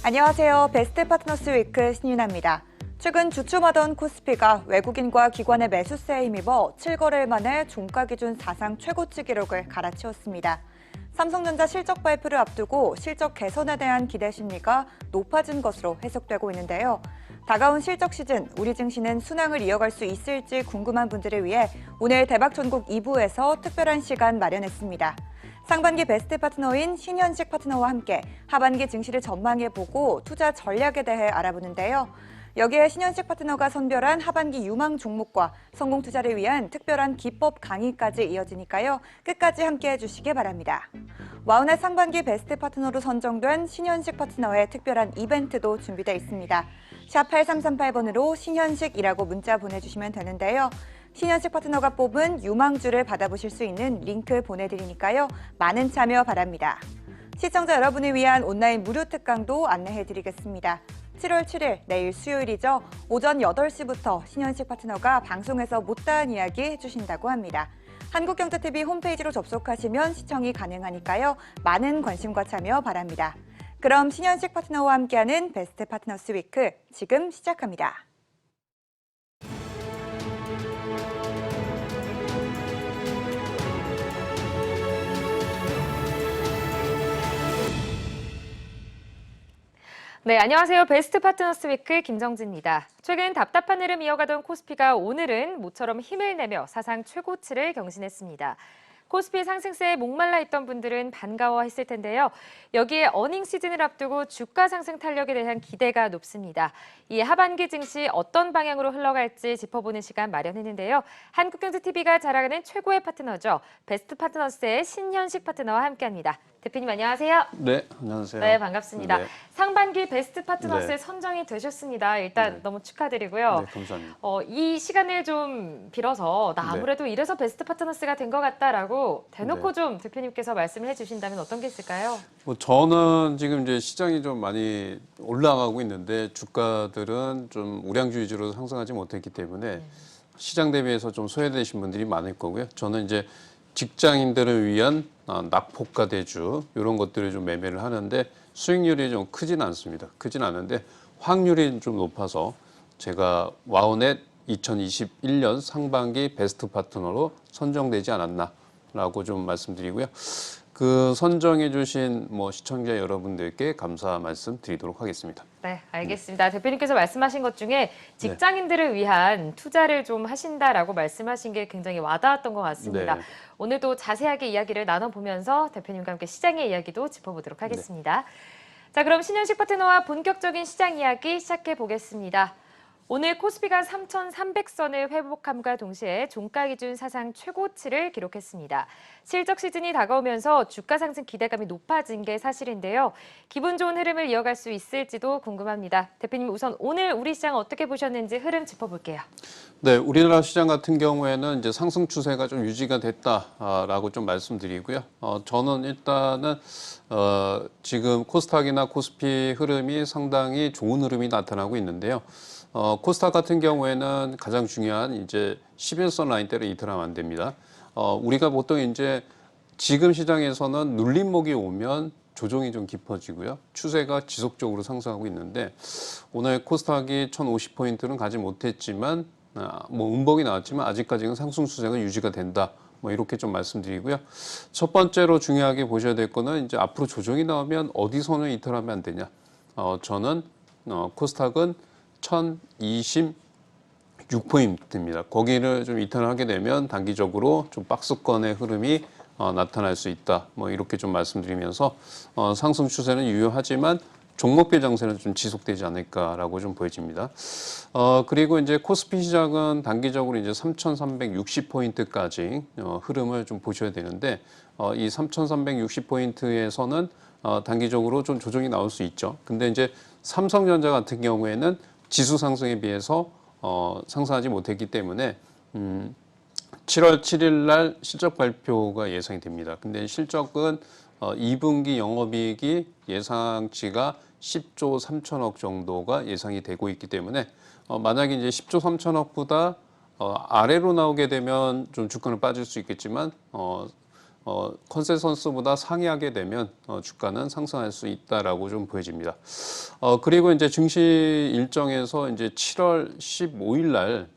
안녕하세요. 베스트 파트너스 위크 신윤아입니다. 최근 주춤하던 코스피가 외국인과 기관의 매수세에 힘입어 7거래일 만에 종가 기준 사상 최고치 기록을 갈아치웠습니다. 삼성전자 실적 발표를 앞두고 실적 개선에 대한 기대 심리가 높아진 것으로 해석되고 있는데요. 다가온 실적 시즌, 우리 증시는 순항을 이어갈 수 있을지 궁금한 분들을 위해 오늘 대박 전국 2부에서 특별한 시간 마련했습니다. 상반기 베스트 파트너인 신현식 파트너와 함께 하반기 증시를 전망해보고 투자 전략에 대해 알아보는데요. 여기에 신현식 파트너가 선별한 하반기 유망 종목과 성공 투자를 위한 특별한 기법 강의까지 이어지니까요. 끝까지 함께해 주시기 바랍니다. 와우넷 상반기 베스트 파트너로 선정된 신현식 파트너의 특별한 이벤트도 준비되어 있습니다. 샵 8338번으로 신현식이라고 문자 보내주시면 되는데요. 신현식 파트너가 뽑은 유망주를 받아보실 수 있는 링크 보내드리니까요. 많은 참여 바랍니다. 시청자 여러분을 위한 온라인 무료 특강도 안내해드리겠습니다. 7월 7일 내일 수요일이죠. 오전 8시부터 신현식 파트너가 방송에서 못다한 이야기 해주신다고 합니다. 한국경제TV 홈페이지로 접속하시면 시청이 가능하니까요. 많은 관심과 참여 바랍니다. 그럼 신현식 파트너와 함께하는 베스트 파트너스 위크 지금 시작합니다. 네, 안녕하세요. 베스트 파트너스 위크 김정진입니다. 최근 답답한 흐름 이어가던 코스피가 오늘은 모처럼 힘을 내며 사상 최고치를 경신했습니다. 코스피 상승세에 목말라 있던 분들은 반가워했을 텐데요. 여기에 어닝 시즌을 앞두고 주가 상승 탄력에 대한 기대가 높습니다. 이 하반기 증시 어떤 방향으로 흘러갈지 짚어보는 시간 마련했는데요. 한국경제TV가 자랑하는 최고의 파트너죠. 베스트 파트너스의 신현식 파트너와 함께합니다. 대표님 안녕하세요. 네, 안녕하세요. 네, 반갑습니다. 네. 상반기 베스트 파트너스에 네. 선정이 되셨습니다. 일단 네. 너무 축하드리고요. 네, 감사합니다. 이 시간을 좀 빌어서 나 아무래도 이래서 베스트 파트너스가 된 것 같다라고 대놓고 좀 대표님께서 말씀을 해주신다면 어떤 게 있을까요? 저는 지금 이제 시장이 좀 많이 올라가고 있는데 주가들은 좀 우량주 위주로 상승하지 못했기 때문에 시장 대비해서 좀 소외되신 분들이 많을 거고요. 저는 이제 직장인들을 위한 낙폭과 대주 이런 것들을 좀 매매를 하는데 수익률이 좀 크진 않습니다. 크진 않은데 확률이 좀 높아서 제가 와우넷 2021년 상반기 베스트 파트너로 선정되지 않았나라고 좀 말씀드리고요. 그 선정해 주신 시청자 여러분들께 감사 말씀 드리도록 하겠습니다. 네, 알겠습니다. 대표님께서 말씀하신 것 중에 직장인들을 위한 투자를 좀 하신다라고 말씀하신 게 굉장히 와닿았던 것 같습니다. 네. 오늘도 자세하게 이야기를 나눠보면서 대표님과 함께 시장의 이야기도 짚어보도록 하겠습니다. 자, 그럼 신현식 파트너와 본격적인 시장 이야기 시작해 보겠습니다. 오늘 코스피가 3,300선을 회복함과 동시에 종가 기준 사상 최고치를 기록했습니다. 실적 시즌이 다가오면서 주가 상승 기대감이 높아진 게 사실인데요. 기분 좋은 흐름을 이어갈 수 있을지도 궁금합니다. 대표님 우선 오늘 우리 시장 어떻게 보셨는지 흐름 짚어볼게요. 네, 우리나라 시장 같은 경우에는 이제 상승 추세가 좀 유지가 됐다라고 좀 말씀드리고요. 저는 일단은 지금 코스닥이나 코스피 흐름이 상당히 좋은 흐름이 나타나고 있는데요. 코스닥 같은 경우에는 가장 중요한 이제 11선 라인대로 이탈하면 안 됩니다. 우리가 보통 이제 지금 시장에서는 눌림목이 오면 조정이 좀 깊어지고요. 추세가 지속적으로 상승하고 있는데 오늘 코스닥이 1050포인트는 가지 못했지만 음봉이 나왔지만 아직까지는 상승 추세가 유지가 된다. 이렇게 좀 말씀드리고요. 첫 번째로 중요하게 보셔야 될 거는 이제 앞으로 조정이 나오면 어디서는 이탈하면 안 되냐. 저는 코스닥은 1026포인트입니다. 거기를 좀 이탈을 하게 되면 단기적으로 좀 박스권의 흐름이 나타날 수 있다. 이렇게 좀 말씀드리면서 상승 추세는 유효하지만 종목별 장세는 좀 지속되지 않을까라고 좀 보여집니다. 그리고 이제 코스피 시장은 단기적으로 이제 3,360포인트까지 흐름을 좀 보셔야 되는데 이 3,360포인트에서는 단기적으로 좀 조정이 나올 수 있죠. 근데 이제 삼성전자 같은 경우에는 지수 상승에 비해서 상승하지 못했기 때문에 7월 7일 날 실적 발표가 예상이 됩니다. 근데 실적은 2분기 영업이익이 예상치가 10조 3천억 정도가 예상이 되고 있기 때문에 만약에 이제 10조 3천억보다 아래로 나오게 되면 좀 주가는 빠질 수 있겠지만 컨센서스보다 상회하게 되면 주가는 상승할 수 있다라고 좀 보여집니다. 그리고 이제 증시 일정에서 이제 7월 15일 날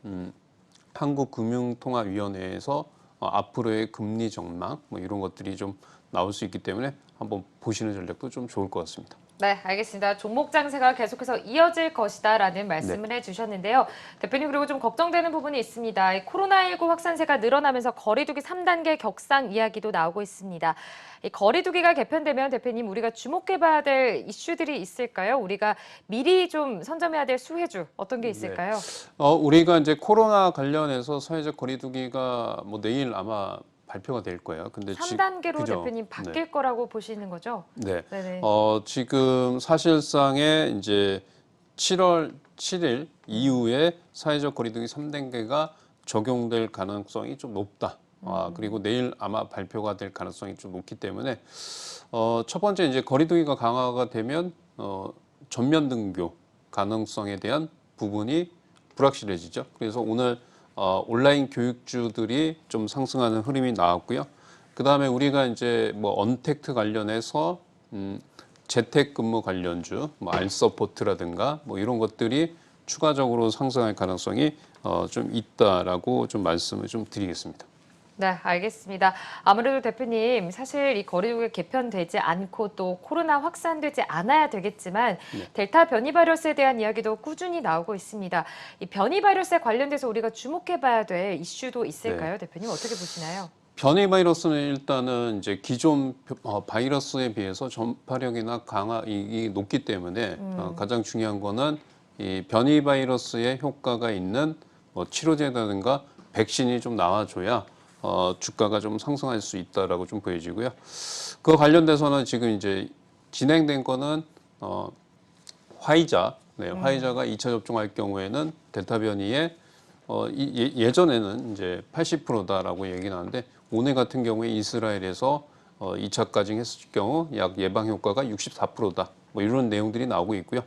한국금융통화위원회에서 앞으로의 금리 전망 뭐 이런 것들이 좀 나올 수 있기 때문에 한번 보시는 전략도 좀 좋을 것 같습니다. 네, 알겠습니다. 종목 장세가 계속해서 이어질 것이다라는 말씀을 해주셨는데요. 대표님, 그리고 좀 걱정되는 부분이 있습니다. 이 코로나19 확산세가 늘어나면서 거리두기 3단계 격상 이야기도 나오고 있습니다. 이 거리두기가 개편되면 대표님, 우리가 주목해봐야 될 이슈들이 있을까요? 우리가 미리 좀 선점해야 될 수혜주 어떤 게 있을까요? 우리가 이제 코로나 관련해서 사회적 거리두기가 뭐 내일 아마 발표가 될 거예요. 근데 3단계로 그죠? 대표님 바뀔 거라고 보시는 거죠? 네. 네네. 지금 사실상의 이제 7월 7일 이후에 사회적 거리두기 3단계가 적용될 가능성이 좀 높다. 그리고 내일 아마 발표가 될 가능성이 좀 높기 때문에 첫 번째 이제 거리두기가 강화가 되면 전면 등교 가능성에 대한 부분이 불확실해지죠. 그래서 오늘 온라인 교육주들이 좀 상승하는 흐름이 나왔고요. 그 다음에 우리가 이제 뭐 언택트 관련해서 재택근무 관련주, 뭐 알서포트라든가 뭐 이런 것들이 추가적으로 상승할 가능성이 좀 있다라고 좀 말씀을 좀 드리겠습니다. 네, 알겠습니다. 아무래도 대표님, 사실 이 거리두기 개편되지 않고 또 코로나 확산되지 않아야 되겠지만 델타 변이 바이러스에 대한 이야기도 꾸준히 나오고 있습니다. 이 변이 바이러스에 관련돼서 우리가 주목해봐야 될 이슈도 있을까요, 대표님? 어떻게 보시나요? 변이 바이러스는 일단은 이제 기존 바이러스에 비해서 전파력이나 강화이 높기 때문에 가장 중요한 거는 이 변이 바이러스의 효과가 있는 뭐 치료제라든가 백신이 좀 나와줘야 주가가 좀 상승할 수 있다라고 좀 보여지고요. 그 관련돼서는 지금 이제 진행된 거는 화이자, 화이자가 2차 접종할 경우에는 델타 변이에 예전에는 이제 80%다라고 얘기 나는데 오늘 같은 경우에 이스라엘에서 2차까지 했을 경우 약 예방 효과가 64%다. 뭐 이런 내용들이 나오고 있고요.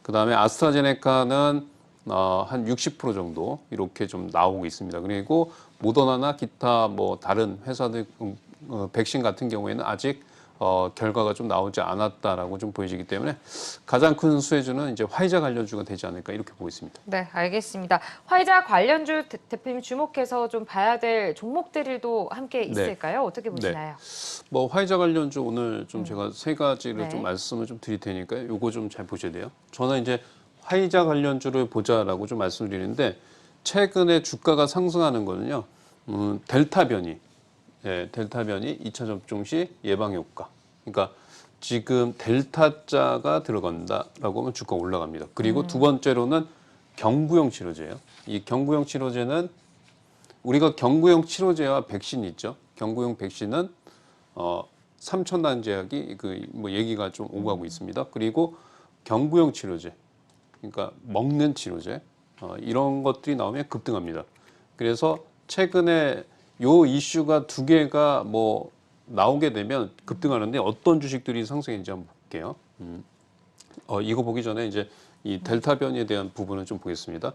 그 다음에 아스트라제네카는 한 60% 정도 이렇게 좀 나오고 있습니다. 그리고 모더나나 기타 뭐 다른 회사들 백신 같은 경우에는 아직 결과가 좀 나오지 않았다라고 좀 보여지기 때문에 가장 큰 수혜주는 이제 화이자 관련주가 되지 않을까 이렇게 보고 있습니다. 네, 알겠습니다. 화이자 관련주 대표님 주목해서 좀 봐야 될 종목들도 함께 있을까요? 어떻게 보시나요? 뭐 화이자 관련주 오늘 좀 제가 세 가지를 네. 좀 말씀을 좀 드릴 테니까요. 요거 좀 잘 보셔야 돼요. 저는 이제 화이자 관련주를 보자라고 좀 말씀드리는데 최근에 주가가 상승하는 거는요. 델타 변이. 네, 델타 변이 2차 접종 시 예방 효과. 그러니까 지금 델타자가 들어간다라고 하면 주가 올라갑니다. 그리고 두 번째로는 경구용 치료제예요. 이 경구용 치료제는 우리가 경구용 치료제와 백신이 있죠. 경구용 백신은 3천 제약이 그 뭐 얘기가 좀 오고 가고 있습니다. 그리고 경구용 치료제, 그러니까 먹는 치료제 이런 것들이 나오면 급등합니다. 그래서 최근에 요 이슈가 두 개가 뭐 나오게 되면 급등하는데 어떤 주식들이 상승했는지 한번 볼게요. 이거 보기 전에 이제 이 델타 변이에 대한 부분을 좀 보겠습니다.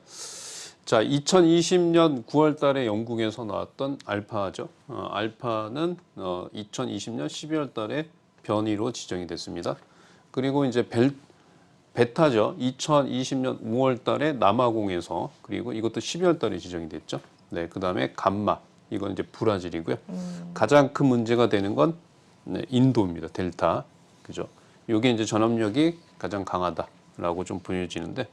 자, 2020년 9월 달에 영국에서 나왔던 알파죠. 알파는 2020년 12월 달에 변이로 지정이 됐습니다. 그리고 이제 베타죠. 2020년 5월 달에 남아공에서 그리고 이것도 12월 달에 지정이 됐죠. 네, 그다음에 감마. 이건 이제 브라질이고요. 가장 큰 문제가 되는 건 인도입니다. 델타. 그죠? 요게 이제 전염력이 가장 강하다라고 좀 보여지는데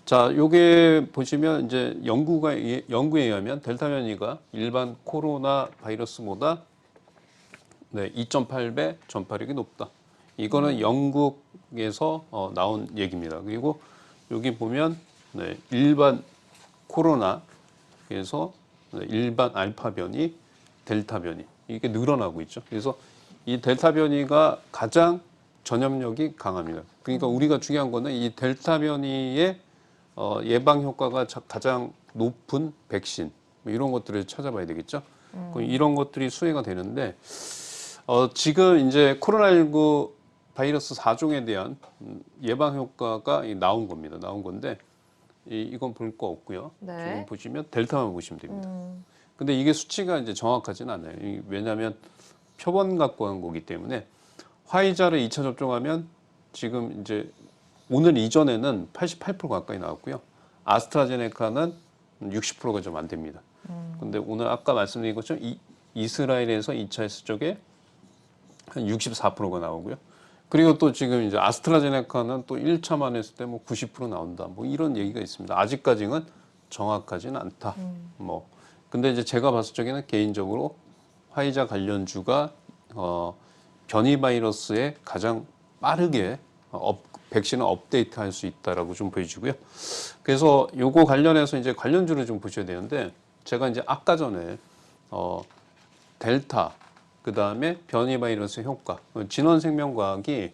자, 요게 보시면 이제 연구에 의하면 델타 변이가 일반 코로나 바이러스보다 2.8배 전파력이 높다. 이거는 영국에서 나온 얘기입니다. 그리고 여기 보면 일반 코로나에서 일반 알파 변이, 델타 변이 이게 늘어나고 있죠. 그래서 이 델타 변이가 가장 전염력이 강합니다. 그러니까 우리가 중요한 거는 이 델타 변이의 예방 효과가 가장 높은 백신 뭐 이런 것들을 찾아봐야 되겠죠. 이런 것들이 수혜가 되는데 지금 이제 코로나19 바이러스 4종에 대한 예방 효과가 나온 겁니다. 나온 건데 이건 볼 거 없고요. 네. 지금 보시면 델타만 보시면 됩니다. 근데 이게 수치가 이제 정확하지는 않아요. 왜냐하면 표본 갖고 간 거기 때문에 화이자를 2차 접종하면 지금 이제 오늘 이전에는 88% 가까이 나왔고요. 아스트라제네카는 60%가 좀 안 됩니다. 근데 오늘 아까 말씀드린 것처럼 이스라엘에서 2차 했을 적에 한 64%가 나오고요. 그리고 또 지금 이제 아스트라제네카는 또 1차만 했을 때 뭐 90% 나온다. 뭐 이런 얘기가 있습니다. 아직까지는 정확하지는 않다. 뭐 근데 이제 제가 봤을 적에는 개인적으로 화이자 관련주가 변이 바이러스에 가장 빠르게 백신을 업데이트할 수 있다라고 좀 보여지고요. 그래서 요거 관련해서 이제 관련주를 좀 보셔야 되는데 제가 이제 아까 전에 델타 그다음에 변이 바이러스 효과 진원생명과학이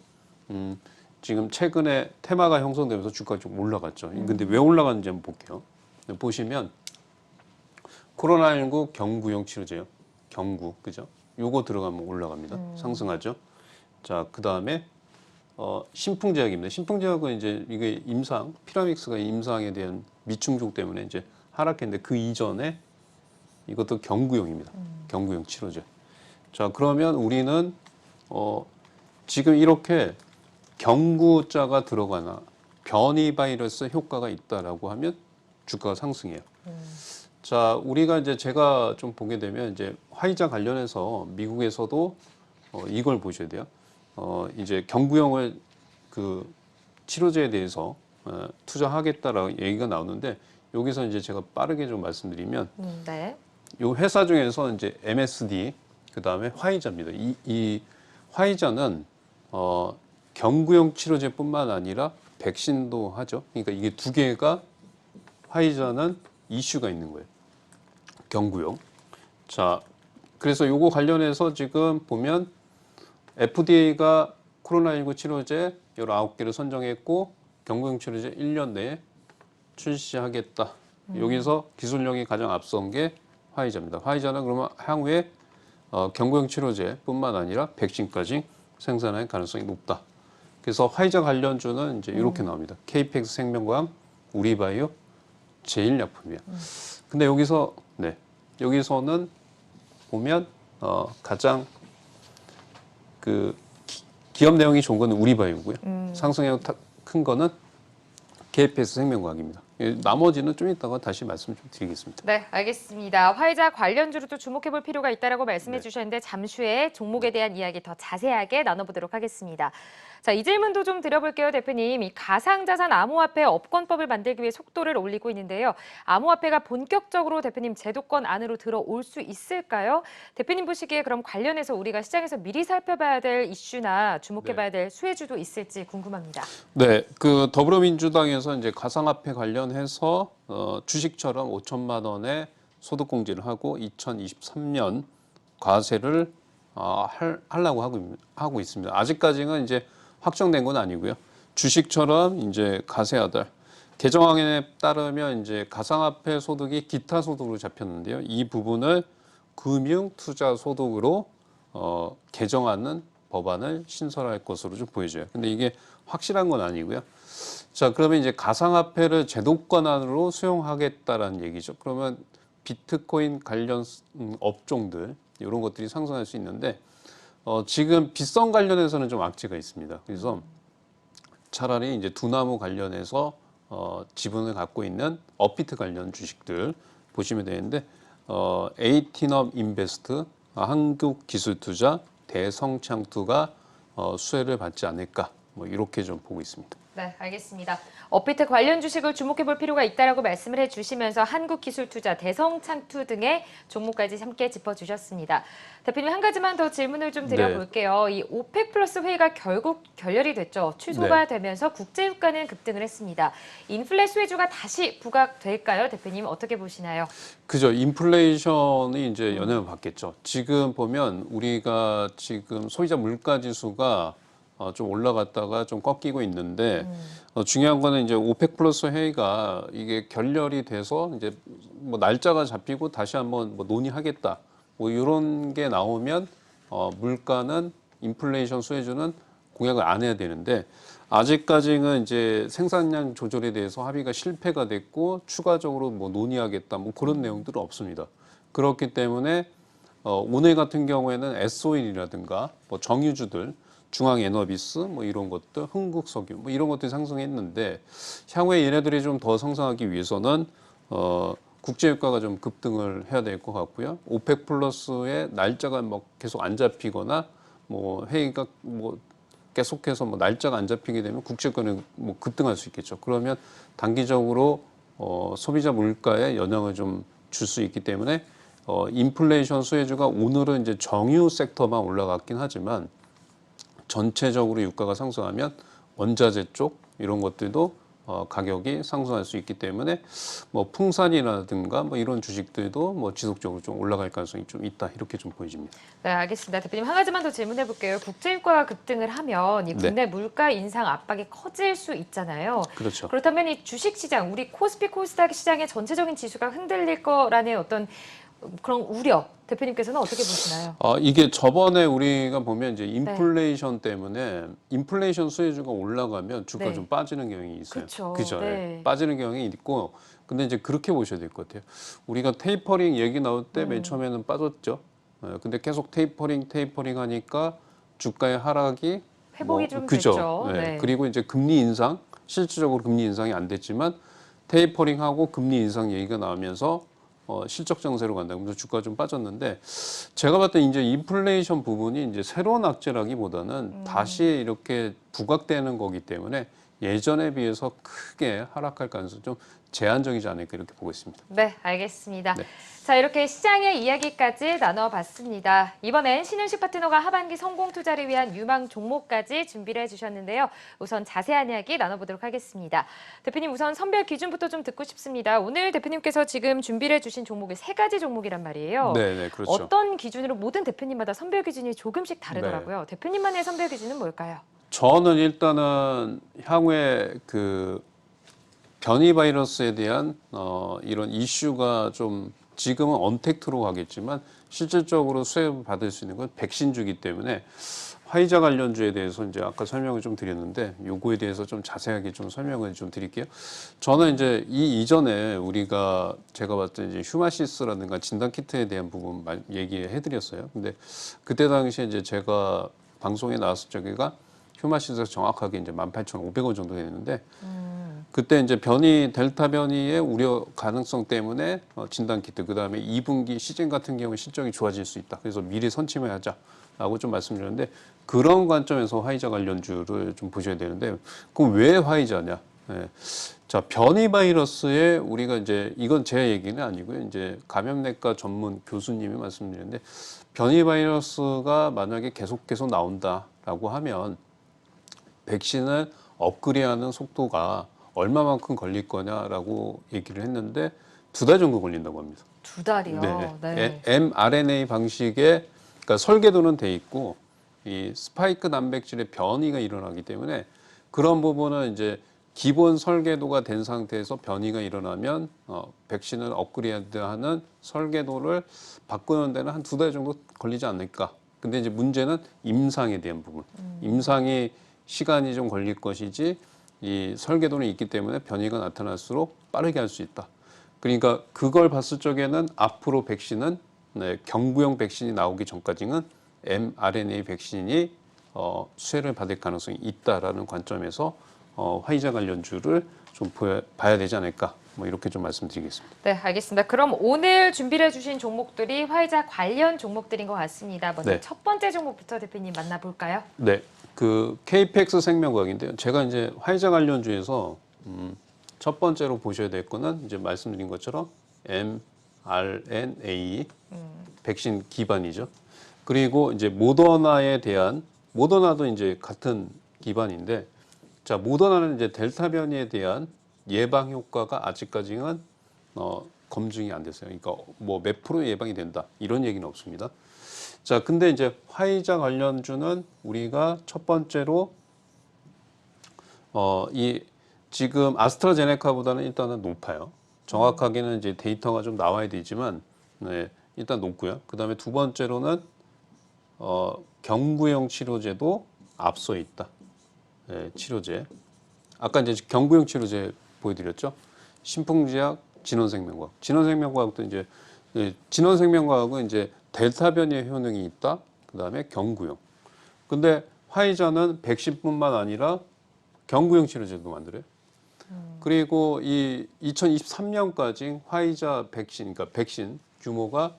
지금 최근에 테마가 형성되면서 주가가 좀 올라갔죠. 근데 왜 올라갔는지 한번 볼게요. 보시면 코로나19 경구용 치료제요. 경구 그죠? 요거 들어가면 올라갑니다. 상승하죠. 자, 그다음에 신풍제약입니다. 신풍제약은 이제 이게 피라믹스가 임상에 대한 미충족 때문에 이제 하락했는데 그 이전에 이것도 경구용입니다. 경구용 치료제. 자, 그러면 우리는 지금 이렇게 경구자가 들어가나 변이 바이러스 효과가 있다라고 하면 주가가 상승해요. 자, 우리가 이제 제가 좀 보게 되면 이제 화이자 관련해서 미국에서도 이걸 보셔야 돼요. 이제 경구용을 그 치료제에 대해서 투자하겠다라고 얘기가 나오는데 여기서 이제 제가 빠르게 좀 말씀드리면 네. 요 회사 중에서 이제 MSD 그다음에 화이자입니다. 이 화이자는 경구용 치료제뿐만 아니라 백신도 하죠. 그러니까 이게 두 개가 화이자는 이슈가 있는 거예요. 경구용. 자, 그래서 요거 관련해서 지금 보면 FDA가 코로나19 치료제 19개를 선정했고 경구용 치료제 1년 내에 출시하겠다. 여기서 기술력이 가장 앞선 게 화이자입니다. 화이자는 그러면 향후에 경구용 치료제뿐만 아니라 백신까지 생산할 가능성이 높다. 그래서 화이자 관련주는 이제 이렇게 나옵니다. KPX 생명과학, 우리바이오, 제일약품이야. 근데 여기서는 보면 가장 그 기업 내용이 좋은 건 우리바이오고요. 상승력 큰 거는 KPX 생명과학입니다. 나머지는 좀 이따가 다시 말씀 좀 드리겠습니다. 네, 알겠습니다. 화이자 관련주로도 주목해볼 필요가 있다라고 말씀해 주셨는데 잠시 후에 종목에 대한 이야기 더 자세하게 나눠보도록 하겠습니다. 자, 이 질문도 좀 드려볼게요, 대표님. 이 가상자산 암호화폐 업권법을 만들기 위해 속도를 올리고 있는데요. 암호화폐가 본격적으로 대표님 제도권 안으로 들어올 수 있을까요? 대표님 보시기에 그럼 관련해서 우리가 시장에서 미리 살펴봐야 될 이슈나 주목해봐야 될 수혜주도 있을지 궁금합니다. 네, 그 더불어민주당에서 이제 가상화폐 관련해서 주식처럼 5천만 원의 소득공제를 하고 2023년 과세를 하려고 하고 있습니다. 아직까지는 이제 확정된 건 아니고요. 주식처럼 이제 가세하달 개정안에 따르면 이제 가상화폐 소득이 기타 소득으로 잡혔는데요. 이 부분을 금융 투자 소득으로 개정하는 법안을 신설할 것으로 좀 보여져요. 근데 이게 확실한 건 아니고요. 자, 그러면 이제 가상화폐를 제도권 안으로 수용하겠다라는 얘기죠. 그러면 비트코인 관련 업종들 이런 것들이 상승할 수 있는데 지금 빗성 관련해서는 좀 악재가 있습니다. 그래서 차라리 이제 두나무 관련해서 지분을 갖고 있는 업비트 관련 주식들 보시면 되는데 에이티넘 인베스트, 한국기술투자, 대성창투가 수혜를 받지 않을까 뭐 이렇게 좀 보고 있습니다. 네, 알겠습니다. 업비트 관련 주식을 주목해볼 필요가 있다라고 말씀을 해주시면서 한국기술투자, 대성창투 등의 종목까지 함께 짚어주셨습니다. 대표님 한 가지만 더 질문을 좀 드려볼게요. 이 오펙 플러스 회의가 결국 결렬이 됐죠. 취소가 되면서 국제유가는 급등을 했습니다. 인플레 수혜주가 다시 부각될까요? 대표님 어떻게 보시나요? 그죠. 인플레이션이 이제 영향을 받겠죠. 지금 보면 우리가 지금 소비자 물가 지수가 좀 올라갔다가 좀 꺾이고 있는데 중요한 거는 이제 오펙 플러스 회의가 이게 결렬이 돼서 이제 뭐 날짜가 잡히고 다시 한번 뭐 논의하겠다 뭐 이런 게 나오면 물가는 인플레이션 수혜주는 공약을 안 해야 되는데 아직까지는 이제 생산량 조절에 대해서 합의가 실패가 됐고 추가적으로 뭐 논의하겠다 뭐 그런 내용들은 없습니다. 그렇기 때문에 오늘 같은 경우에는 S-오일이라든가 뭐 정유주들, 중앙에너비스 뭐 이런 것들, 흥국석유 뭐 이런 것들이 상승했는데 향후에 얘네들이 좀 더 상승하기 위해서는 국제유가가 좀 급등을 해야 될 것 같고요. 오펙 플러스의 날짜가 뭐 계속 안 잡히거나 뭐 회의가 뭐 계속해서 뭐 날짜가 안 잡히게 되면 국제유가는 뭐 급등할 수 있겠죠. 그러면 단기적으로 소비자 물가에 영향을 좀 줄 수 있기 때문에 인플레이션 수혜주가 오늘은 이제 정유 섹터만 올라갔긴 하지만 전체적으로 유가가 상승하면 원자재 쪽 이런 것들도 가격이 상승할 수 있기 때문에 뭐 풍산이라든가 뭐 이런 주식들도 뭐 지속적으로 좀 올라갈 가능성이 좀 있다 이렇게 좀 보여집니다. 네, 알겠습니다. 대표님 한 가지만 더 질문해 볼게요. 국제유가가 급등을 하면 이 국내 물가 인상 압박이 커질 수 있잖아요. 그렇죠. 그렇다면 이 주식 시장, 우리 코스피 코스닥 시장의 전체적인 지수가 흔들릴 거라는 어떤 그런 우려, 대표님께서는 어떻게 보시나요? 이게 저번에 우리가 보면 이제 인플레이션 때문에 인플레이션 수혜주가 올라가면 주가 네. 좀 빠지는 경향이 있어요. 그쵸. 그죠? 네. 예. 빠지는 경향이 있고, 근데 이제 그렇게 보셔야 될 것 같아요. 우리가 테이퍼링 얘기 나올 때 맨 처음에는 빠졌죠. 근데 계속 테이퍼링 하니까 주가의 하락이 회복이 좀 그죠? 됐죠. 네. 네. 그리고 이제 금리 인상, 실질적으로 금리 인상이 안 됐지만 테이퍼링하고 금리 인상 얘기가 나오면서 실적 장세로 간다. 그래서 주가가 좀 빠졌는데 제가 봤을 때 이제 인플레이션 부분이 이제 새로운 악재라기보다는 다시 이렇게 부각되는 거기 때문에 예전에 비해서 크게 하락할 가능성이 좀 제한적이지 않을까 이렇게 보고 있습니다. 네, 알겠습니다. 네. 자, 이렇게 시장의 이야기까지 나눠봤습니다. 이번엔 신현식 파트너가 하반기 성공 투자를 위한 유망 종목까지 준비를 해주셨는데요. 우선 자세한 이야기 나눠보도록 하겠습니다. 대표님, 우선 선별 기준부터 좀 듣고 싶습니다. 오늘 대표님께서 지금 준비를 해주신 종목이 3가지 종목이란 말이에요. 네, 그렇죠. 어떤 기준으로 모든 대표님마다 선별 기준이 조금씩 다르더라고요. 대표님만의 선별 기준은 뭘까요? 저는 일단은 향후에 그 변이 바이러스에 대한 이런 이슈가 좀 지금은 언택트로 가겠지만 실질적으로 수혜를 받을 수 있는 건 백신주기 때문에 화이자 관련주에 대해서 이제 아까 설명을 좀 드렸는데 요거에 대해서 좀 자세하게 좀 설명을 좀 드릴게요. 저는 이제 이 이전에 제가 봤을 때 이제 휴마시스라든가 진단 키트에 대한 부분 얘기해 드렸어요. 근데 그때 당시에 이제 제가 방송에 나왔을 적에가 휴마시스가 정확하게 이제 18,500원 정도 되는데 그때 이제 델타 변이의 우려 가능성 때문에 진단 키트, 그 다음에 2분기 시즌 같은 경우 실적이 좋아질 수 있다. 그래서 미리 선침해야자라고 좀 말씀드렸는데 그런 관점에서 화이자 관련주를 좀 보셔야 되는데 그럼 왜 화이자냐? 네. 자, 변이 바이러스에 우리가 이제 이건 제 얘기는 아니고요. 이제 감염내과 전문 교수님이 말씀드렸는데 변이 바이러스가 만약에 계속 나온다라고 하면 백신을 업그레이드하는 속도가 얼마만큼 걸릴 거냐라고 얘기를 했는데 2달 정도 걸린다고 합니다. 2달이요? 네. mRNA 방식의 그러니까 설계도는 돼 있고 이 스파이크 단백질의 변이가 일어나기 때문에 그런 부분은 이제 기본 설계도가 된 상태에서 변이가 일어나면 백신을 업그레이드하는 설계도를 바꾸는 데는 한 2달 정도 걸리지 않을까. 근데 이제 문제는 임상에 대한 부분. 임상이 시간이 좀 걸릴 것이지 이 설계도는 있기 때문에 변이가 나타날수록 빠르게 할 수 있다. 그러니까 그걸 봤을 적에는 앞으로 백신은 경구용 백신이 나오기 전까지는 mRNA 백신이 수혜를 받을 가능성이 있다라는 관점에서 화이자 관련주를 좀 봐야 되지 않을까 뭐 이렇게 좀 말씀드리겠습니다. 네, 알겠습니다. 그럼 오늘 준비를 해주신 종목들이 화이자 관련 종목들인 것 같습니다. 먼저 네. 첫 번째 종목부터 대표님 만나볼까요? 네, 그 KPX 생명과학인데요. 제가 이제 화이자 관련주에서 첫 번째로 보셔야 될 거는 이제 말씀드린 것처럼 mRNA 백신 기반이죠. 그리고 이제 모더나도 이제 같은 기반인데, 자, 모더나는 이제 델타 변이에 대한 예방 효과가 아직까지는 검증이 안 됐어요. 그러니까 뭐 몇 프로 예방이 된다 이런 얘기는 없습니다. 자, 근데 이제 화이자 관련주는 우리가 첫 번째로 이 지금 아스트라제네카보다는 일단은 높아요. 정확하게는 이제 데이터가 좀 나와야 되지만 일단 높고요. 그다음에 두 번째로는 경구용 치료제도 앞서 있다. 치료제. 아까 이제 경구용 치료제 보여드렸죠. 신풍지약, 진원생명과학. 진원생명과학도 이제 진원생명과학은 이제 델타 변이의 효능이 있다. 그다음에 경구용. 근데 화이자는 백신뿐만 아니라 경구용 치료제도 만들어요. 그리고 이 2023년까지 화이자 백신, 그러니까 백신 규모가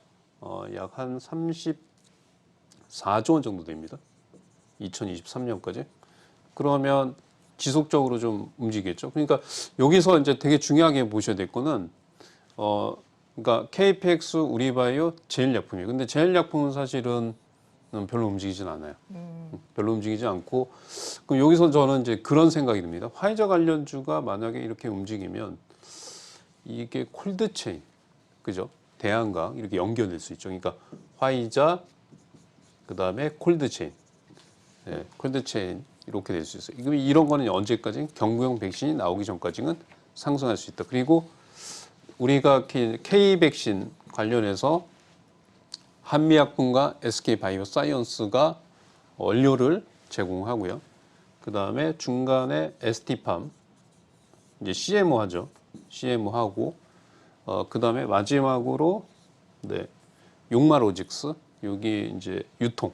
약 한 34조 원 정도 됩니다. 2023년까지. 그러면 지속적으로 좀 움직이겠죠. 그러니까 여기서 이제 되게 중요하게 보셔야 될 거는 그러니까 KPX, 우리바이오, 제일약품이에요. 근데 제일약품은 사실은 별로 움직이진 않아요. 별로 움직이지 않고 그럼 여기서 저는 이제 그런 생각이 듭니다. 화이자 관련주가 만약에 이렇게 움직이면 이게 콜드체인, 그죠? 대한강 이렇게 연결될 수 있죠. 그러니까 화이자 그다음에 콜드체인, 네, 콜드체인 이렇게 될 수 있어요. 이런 거는 언제까지 경구용 백신이 나오기 전까지는 상승할 수 있다. 그리고 우리가 K 백신 관련해서 한미약품과 SK바이오사이언스가 원료를 제공하고요. 그 다음에 중간에 ST팜 이제 CMO 하죠. CMO 하고 그 다음에 마지막으로 네, 용마로직스 여기 이제 유통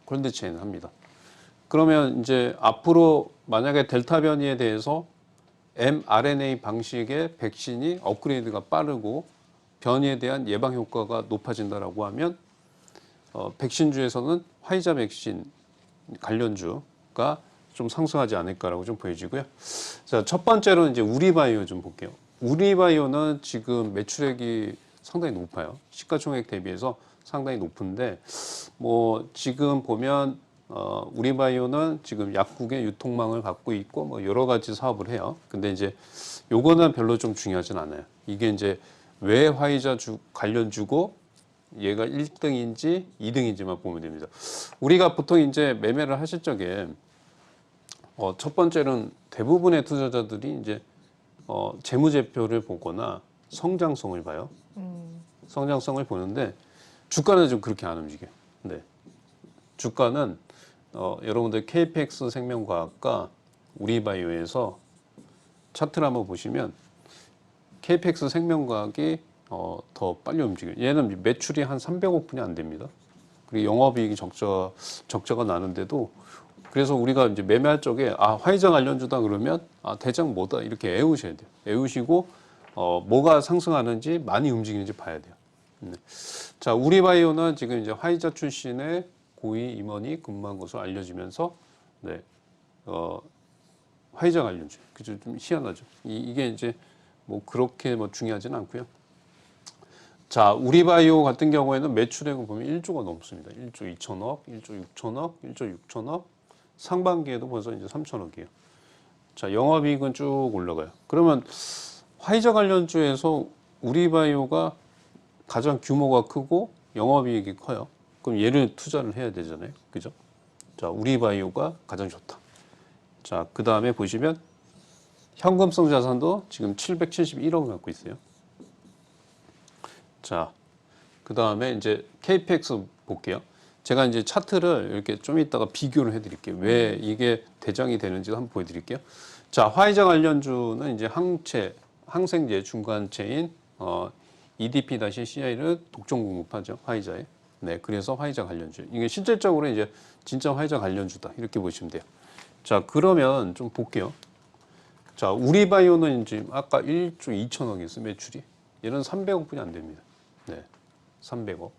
콜드체인 합니다. 그러면 이제 앞으로 만약에 델타 변이에 대해서 mRNA 방식의 백신이 업그레이드가 빠르고 변이에 대한 예방 효과가 높아진다라고 하면 백신주에서는 화이자 백신 관련주가 좀 상승하지 않을까라고 좀 보여지고요. 자, 첫 번째로는 이제 우리바이오 좀 볼게요. 우리바이오는 지금 매출액이 상당히 높아요. 시가총액 대비해서 상당히 높은데 뭐 지금 보면 우리바이오는 지금 약국의 유통망을 갖고 있고 뭐 여러 가지 사업을 해요. 근데 이제 요거는 별로 좀 중요하진 않아요. 이게 이제 왜 화이자 관련주고 얘가 1등인지 2등인지만 보면 됩니다. 우리가 보통 이제 매매를 하실 적에 첫 번째는 대부분의 투자자들이 이제 재무제표를 보거나 성장성을 봐요. 성장성을 보는데 주가는 좀 그렇게 안 움직여요. 네. 주가는 여러분들 KPX 생명과학과 우리바이오에서 차트를 한번 보시면 KPX 생명과학이 더 빨리 움직여요. 얘는 매출이 한 300억 분이 안 됩니다. 그리고 영업이익이 적자가 나는데도 그래서 우리가 이제 매매할 적에 화이자 관련주다 그러면 대장 뭐다 이렇게 애우셔야 돼요. 애우시고 뭐가 상승하는지 많이 움직이는지 봐야 돼요. 네. 자, 우리바이오는 지금 이제 화이자 출신의 고위 임원이 근무한 것으로 알려지면서 네, 화이자 관련주 그죠? 좀 희한하죠. 이게 이제 뭐 그렇게 뭐 중요하지는 않고요. 자, 우리바이오 같은 경우에는 매출액을 보면 1조가 넘습니다. 1조 2천억, 1조 6천억, 1조 6천억. 상반기에도 벌써 이제 3천억이에요. 자, 영업이익은 쭉 올라가요. 그러면 화이자 관련주에서 우리바이오가 가장 규모가 크고 영업이익이 커요. 그럼 얘를 투자를 해야 되잖아요. 그죠? 자, 우리바이오가 가장 좋다. 자, 그 다음에 보시면 현금성 자산도 지금 771억을 갖고 있어요. 자, 그 다음에 이제 KPX 볼게요. 제가 이제 차트를 이렇게 좀 이따가 비교를 해드릴게요. 왜 이게 대장이 되는지 한번 보여드릴게요. 자, 화이자 관련주는 이제 항생제 중간체인 EDP-CI를 독점 공급하죠. 화이자에. 네, 그래서 화이자 관련주. 이게 실질적으로 이제 진짜 화이자 관련주다. 이렇게 보시면 돼요. 자, 그러면 좀 볼게요. 자, 우리바이오는 지금 아까 1조 2천억이었어요. 매출이. 얘는 300억 분이 안 됩니다. 네, 300억.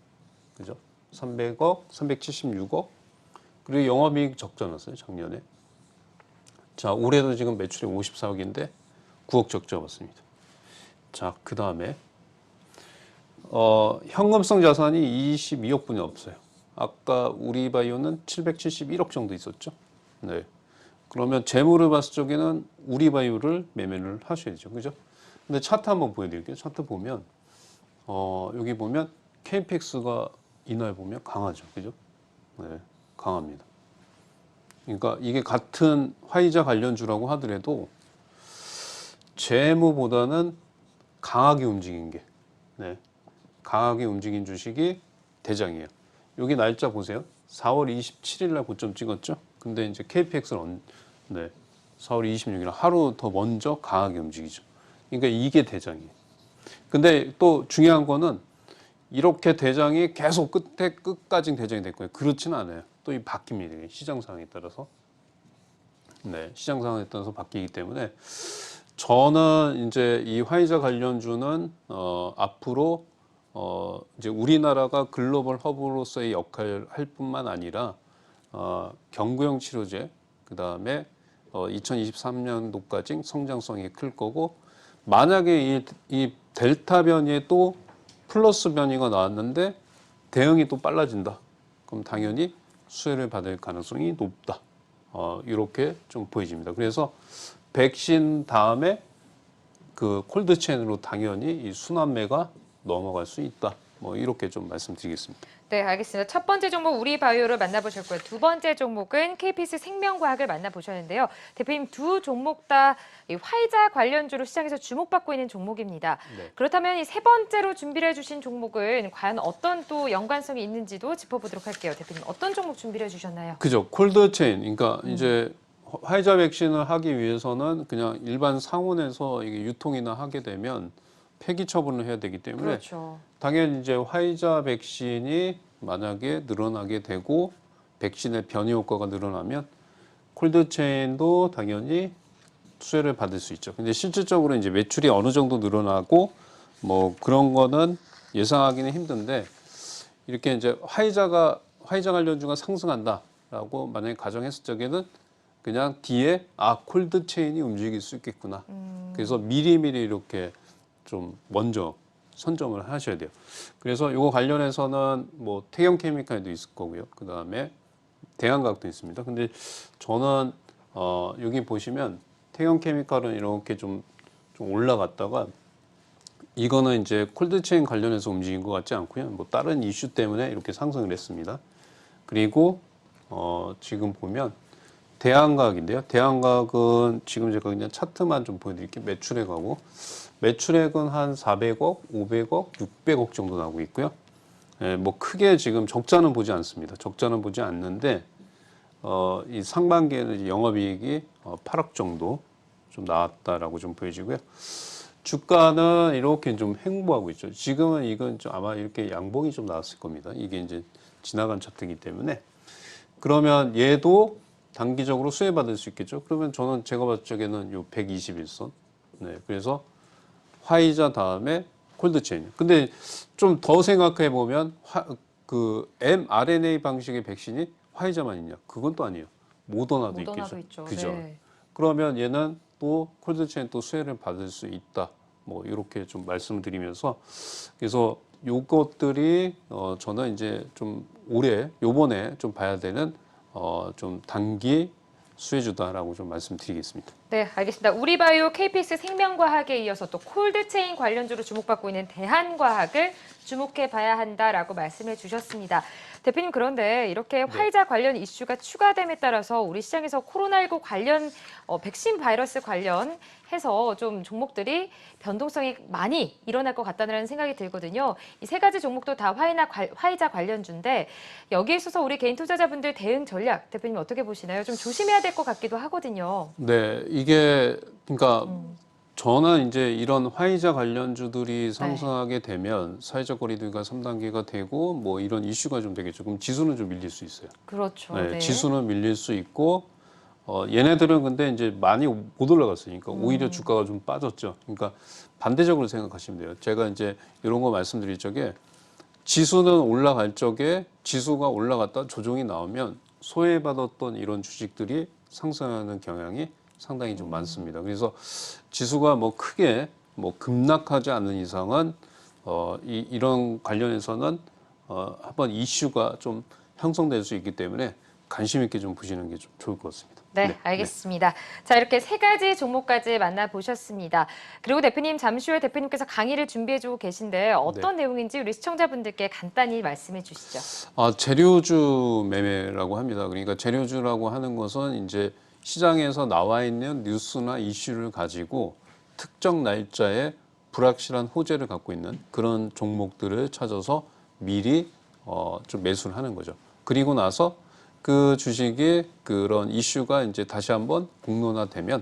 그죠? 300억, 376억. 그리고 영업이익 적자 났어요. 작년에. 자, 올해도 지금 매출이 54억인데 9억 적자 왔습니다. 자, 그 다음에 현금성 자산이 22억 분이 없어요. 아까 우리바이오는 771억 정도 있었죠. 네. 그러면 재물을 봤을 적에는 우리바이오를 매매를 하셔야죠. 그죠? 근데 차트 한번 보여드릴게요. 차트 보면 여기 보면 KPX가 이날 보면 강하죠. 그죠? 네. 강합니다. 그러니까 이게 같은 화이자 관련주라고 하더라도 재무보다는 강하게 움직인 게 네. 강하게 움직인 주식이 대장이에요. 여기 날짜 보세요. 4월 27일 날 고점 찍었죠. 근데 이제 KPX는 네. 4월 26일 하루 더 먼저 강하게 움직이죠. 그러니까 이게 대장이에요. 근데 또 중요한 거는 이렇게 대장이 계속 끝까지 대장이 됐고요. 그렇지는 않아요. 또 이 바뀝니다. 시장 상황에 따라서. 네, 시장 상황에 따라서 바뀌기 때문에 저는 이제 이 화이자 관련주는 앞으로 이제 우리나라가 글로벌 허브로서의 역할을 할 뿐만 아니라 경구용 치료제 그다음에 2023년도까지 성장성이 클 거고 만약에 이 델타 변이에 또 플러스 변이가 나왔는데 대응이 또 빨라진다. 그럼 당연히 수혜를 받을 가능성이 높다. 이렇게 좀 보여집니다. 그래서 백신 다음에 그 콜드체인으로 당연히 이 순환매가 넘어갈 수 있다. 뭐 이렇게 좀 말씀드리겠습니다. 네, 알겠습니다. 첫 번째 종목 우리바이오를 만나보셨고요. 두 번째 종목은 KPS 생명과학을 만나보셨는데요. 대표님 두 종목 다 이 화이자 관련주로 시장에서 주목받고 있는 종목입니다. 네. 그렇다면 이 세 번째로 준비를 해주신 종목은 과연 어떤 또 연관성이 있는지도 짚어보도록 할게요. 대표님 어떤 종목 준비를 해주셨나요? 그죠. 콜드체인. 그러니까 이제 화이자 백신을 하기 위해서는 그냥 일반 상온에서 이게 유통이나 하게 되면 폐기 처분을 해야 되기 때문에 그렇죠. 당연히 이제 화이자 백신이 만약에 늘어나게 되고 백신의 변이 효과가 늘어나면 콜드체인도 당연히 수혜를 받을 수 있죠. 근데 실질적으로 이제 매출이 어느 정도 늘어나고 뭐 그런 거는 예상하기는 힘든데 이렇게 이제 화이자 관련주가 상승한다라고 만약에 가정했을 적에는 그냥 뒤에 콜드체인이 움직일 수 있겠구나. 그래서 미리미리 이렇게 좀 먼저 선점을 하셔야 돼요. 그래서 이거 관련해서는 뭐 태경케미칼도 있을 거고요. 그 다음에 대한과학도 있습니다. 근데 저는 여기 보시면 태경케미칼은 이렇게 좀 올라갔다가 이거는 이제 콜드체인 관련해서 움직인 것 같지 않고요. 뭐 다른 이슈 때문에 이렇게 상승을 했습니다. 그리고 지금 보면 대한과학인데요. 대한과학은 지금 제가 그냥 차트만 좀 보여드릴게요. 매출액하고 매출액은 한 400억, 500억, 600억 정도 나오고 있고요. 예, 뭐 크게 지금 적자는 보지 않습니다. 적자는 보지 않는데 이 상반기에는 이제 영업이익이 8억 정도 좀 나왔다라고 좀 보여지고요. 주가는 이렇게 좀 횡보하고 있죠. 지금은 이건 좀 아마 이렇게 양봉이 좀 나왔을 겁니다. 이게 이제 지나간 차트이기 때문에 그러면 얘도 단기적으로 수혜받을 수 있겠죠. 그러면 제가 봤을 적에는 요 121선. 네, 그래서 화이자 다음에 콜드체인. 근데 좀 더 생각해 보면 그 mRNA 방식의 백신이 화이자만 있냐? 그건 또 아니에요. 모더나도 있겠죠. 있죠. 그죠? 네. 그러면 얘는 또 콜드체인 또 수혜를 받을 수 있다. 뭐 이렇게 좀 말씀드리면서 그래서 요것들이 저는 이제 좀 요번에 좀 봐야 되는 좀 단기 수혜주다라고 좀 말씀드리겠습니다. 네, 알겠습니다. 우리바이오, KPS 생명과학에 이어서 또 콜드체인 관련주로 주목받고 있는 대한과학을 주목해 봐야 한다라고 말씀해 주셨습니다. 대표님, 그런데 이렇게 화이자 관련 이슈가 추가됨에 따라서 우리 시장에서 코로나19 관련 백신 바이러스 관련해서 좀 종목들이 변동성이 많이 일어날 것 같다는 생각이 들거든요. 이 세 가지 종목도 다 화이자 관련주인데 여기에 있어서 우리 개인 투자자분들 대응 전략 대표님 어떻게 보시나요? 좀 조심해야 될 것 같기도 하거든요. 네, 이게 그러니까 저는 이제 이런 화이자 관련주들이 상승하게 되면 사회적 거리두기가 3단계가 되고 뭐 이런 이슈가 좀 되겠죠. 그럼 지수는 좀 밀릴 수 있어요. 그렇죠. 네, 네. 지수는 밀릴 수 있고 얘네들은 근데 이제 많이 못 올라갔으니까 오히려 주가가 좀 빠졌죠. 그러니까 반대적으로 생각하시면 돼요. 제가 이제 이런 거 말씀드릴 적에 지수는 올라갈 적에 지수가 올라갔다 조정이 나오면 소외받았던 이런 주식들이 상승하는 경향이 상당히 좀 많습니다. 그래서 지수가 뭐 크게 뭐 급락하지 않는 이상은 이런 관련해서는 한번 이슈가 좀 형성될 수 있기 때문에 관심 있게 좀 보시는 게 좀 좋을 것 같습니다. 네, 알겠습니다. 자, 이렇게 세 가지 종목까지 만나보셨습니다. 그리고 대표님, 잠시 후에 대표님께서 강의를 준비해주고 계신데 어떤 내용인지 우리 시청자분들께 간단히 말씀해 주시죠. 재료주 매매라고 합니다. 그러니까 재료주라고 하는 것은 이제 시장에서 나와 있는 뉴스나 이슈를 가지고 특정 날짜에 불확실한 호재를 갖고 있는 그런 종목들을 찾아서 미리 좀 매수를 하는 거죠. 그리고 나서 그 주식이 그런 이슈가 이제 다시 한번 공론화되면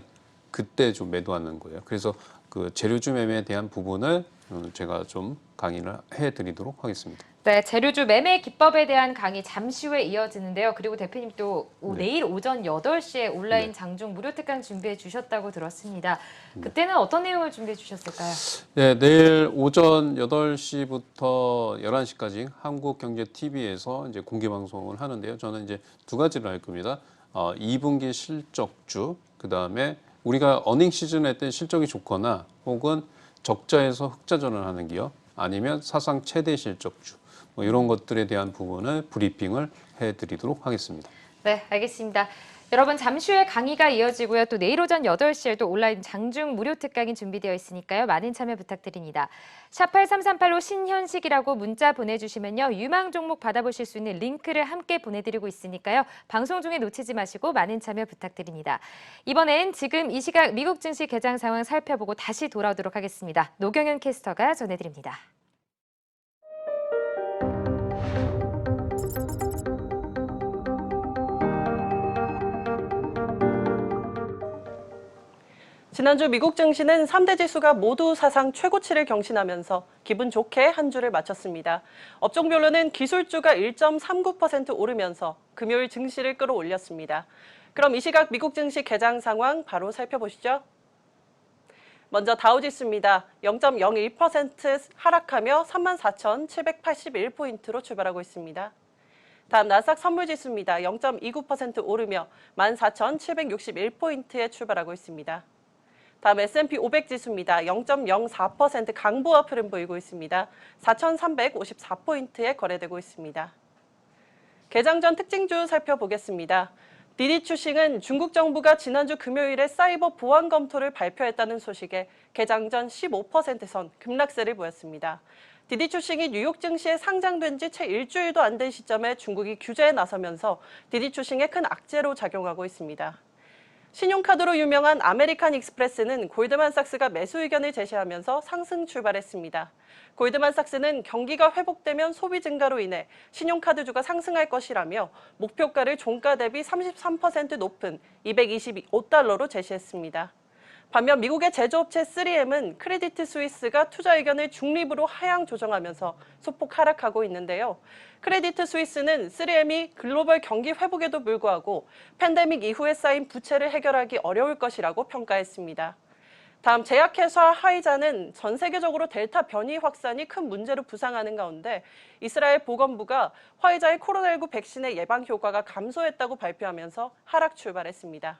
그때 좀 매도하는 거예요. 그래서 그 재료주 매매에 대한 부분을 제가 좀 강의를 해드리도록 하겠습니다. 네, 재료주 매매 기법에 대한 강의 잠시 후에 이어지는데요. 그리고 대표님 또 내일 오전 8시에 온라인 장중 무료 특강 준비해 주셨다고 들었습니다. 그때는 어떤 내용을 준비해 주셨을까요? 네, 내일 오전 8시부터 11시까지 한국경제TV에서 이제 공개 방송을 하는데요. 저는 이제 두 가지를 할 겁니다. 2분기 실적주, 그다음에 우리가 어닝 시즌 할 때 실적이 좋거나 혹은 적자에서 흑자전을 하는 기업, 아니면 사상 최대 실적주, 뭐 이런 것들에 대한 부분을 브리핑을 해드리도록 하겠습니다. 네, 알겠습니다. 여러분 잠시 후에 강의가 이어지고요. 또 내일 오전 8시에도 온라인 장중 무료 특강이 준비되어 있으니까요. 많은 참여 부탁드립니다. 샵 8338로 신현식이라고 문자 보내주시면요. 유망 종목 받아보실 수 있는 링크를 함께 보내드리고 있으니까요. 방송 중에 놓치지 마시고 많은 참여 부탁드립니다. 이번엔 지금 이 시각 미국 증시 개장 상황 살펴보고 다시 돌아오도록 하겠습니다. 노경현 캐스터가 전해드립니다. 지난주 미국 증시는 3대 지수가 모두 사상 최고치를 경신하면서 기분 좋게 한 주를 마쳤습니다. 업종별로는 기술주가 1.39% 오르면서 금요일 증시를 끌어올렸습니다. 그럼 이 시각 미국 증시 개장 상황 바로 살펴보시죠. 먼저 다우지수입니다. 0.01% 하락하며 34,781포인트로 출발하고 있습니다. 다음 나스닥 선물지수입니다. 0.29% 오르며 14,761포인트에 출발하고 있습니다. 다음 S&P 500 지수입니다. 0.04% 강보와 흐름 보이고 있습니다. 4,354포인트에 거래되고 있습니다. 개장 전 특징주 살펴보겠습니다. 디디 추싱은 중국 정부가 지난주 금요일에 사이버 보안 검토를 발표했다는 소식에 개장 전 15%선 급락세를 보였습니다. 디디 추싱이 뉴욕 증시에 상장된 지 채 일주일도 안 된 시점에 중국이 규제에 나서면서 디디 추싱에 큰 악재로 작용하고 있습니다. 신용카드로 유명한 아메리칸 익스프레스는 골드만삭스가 매수 의견을 제시하면서 상승 출발했습니다. 골드만삭스는 경기가 회복되면 소비 증가로 인해 신용카드주가 상승할 것이라며 목표가를 종가 대비 33% 높은 225달러로 제시했습니다. 반면 미국의 제조업체 3M은 크레디트 스위스가 투자 의견을 중립으로 하향 조정하면서 소폭 하락하고 있는데요. 크레디트 스위스는 3M이 글로벌 경기 회복에도 불구하고 팬데믹 이후에 쌓인 부채를 해결하기 어려울 것이라고 평가했습니다. 다음 제약회사 화이자는 전 세계적으로 델타 변이 확산이 큰 문제로 부상하는 가운데 이스라엘 보건부가 화이자의 코로나19 백신의 예방 효과가 감소했다고 발표하면서 하락 출발했습니다.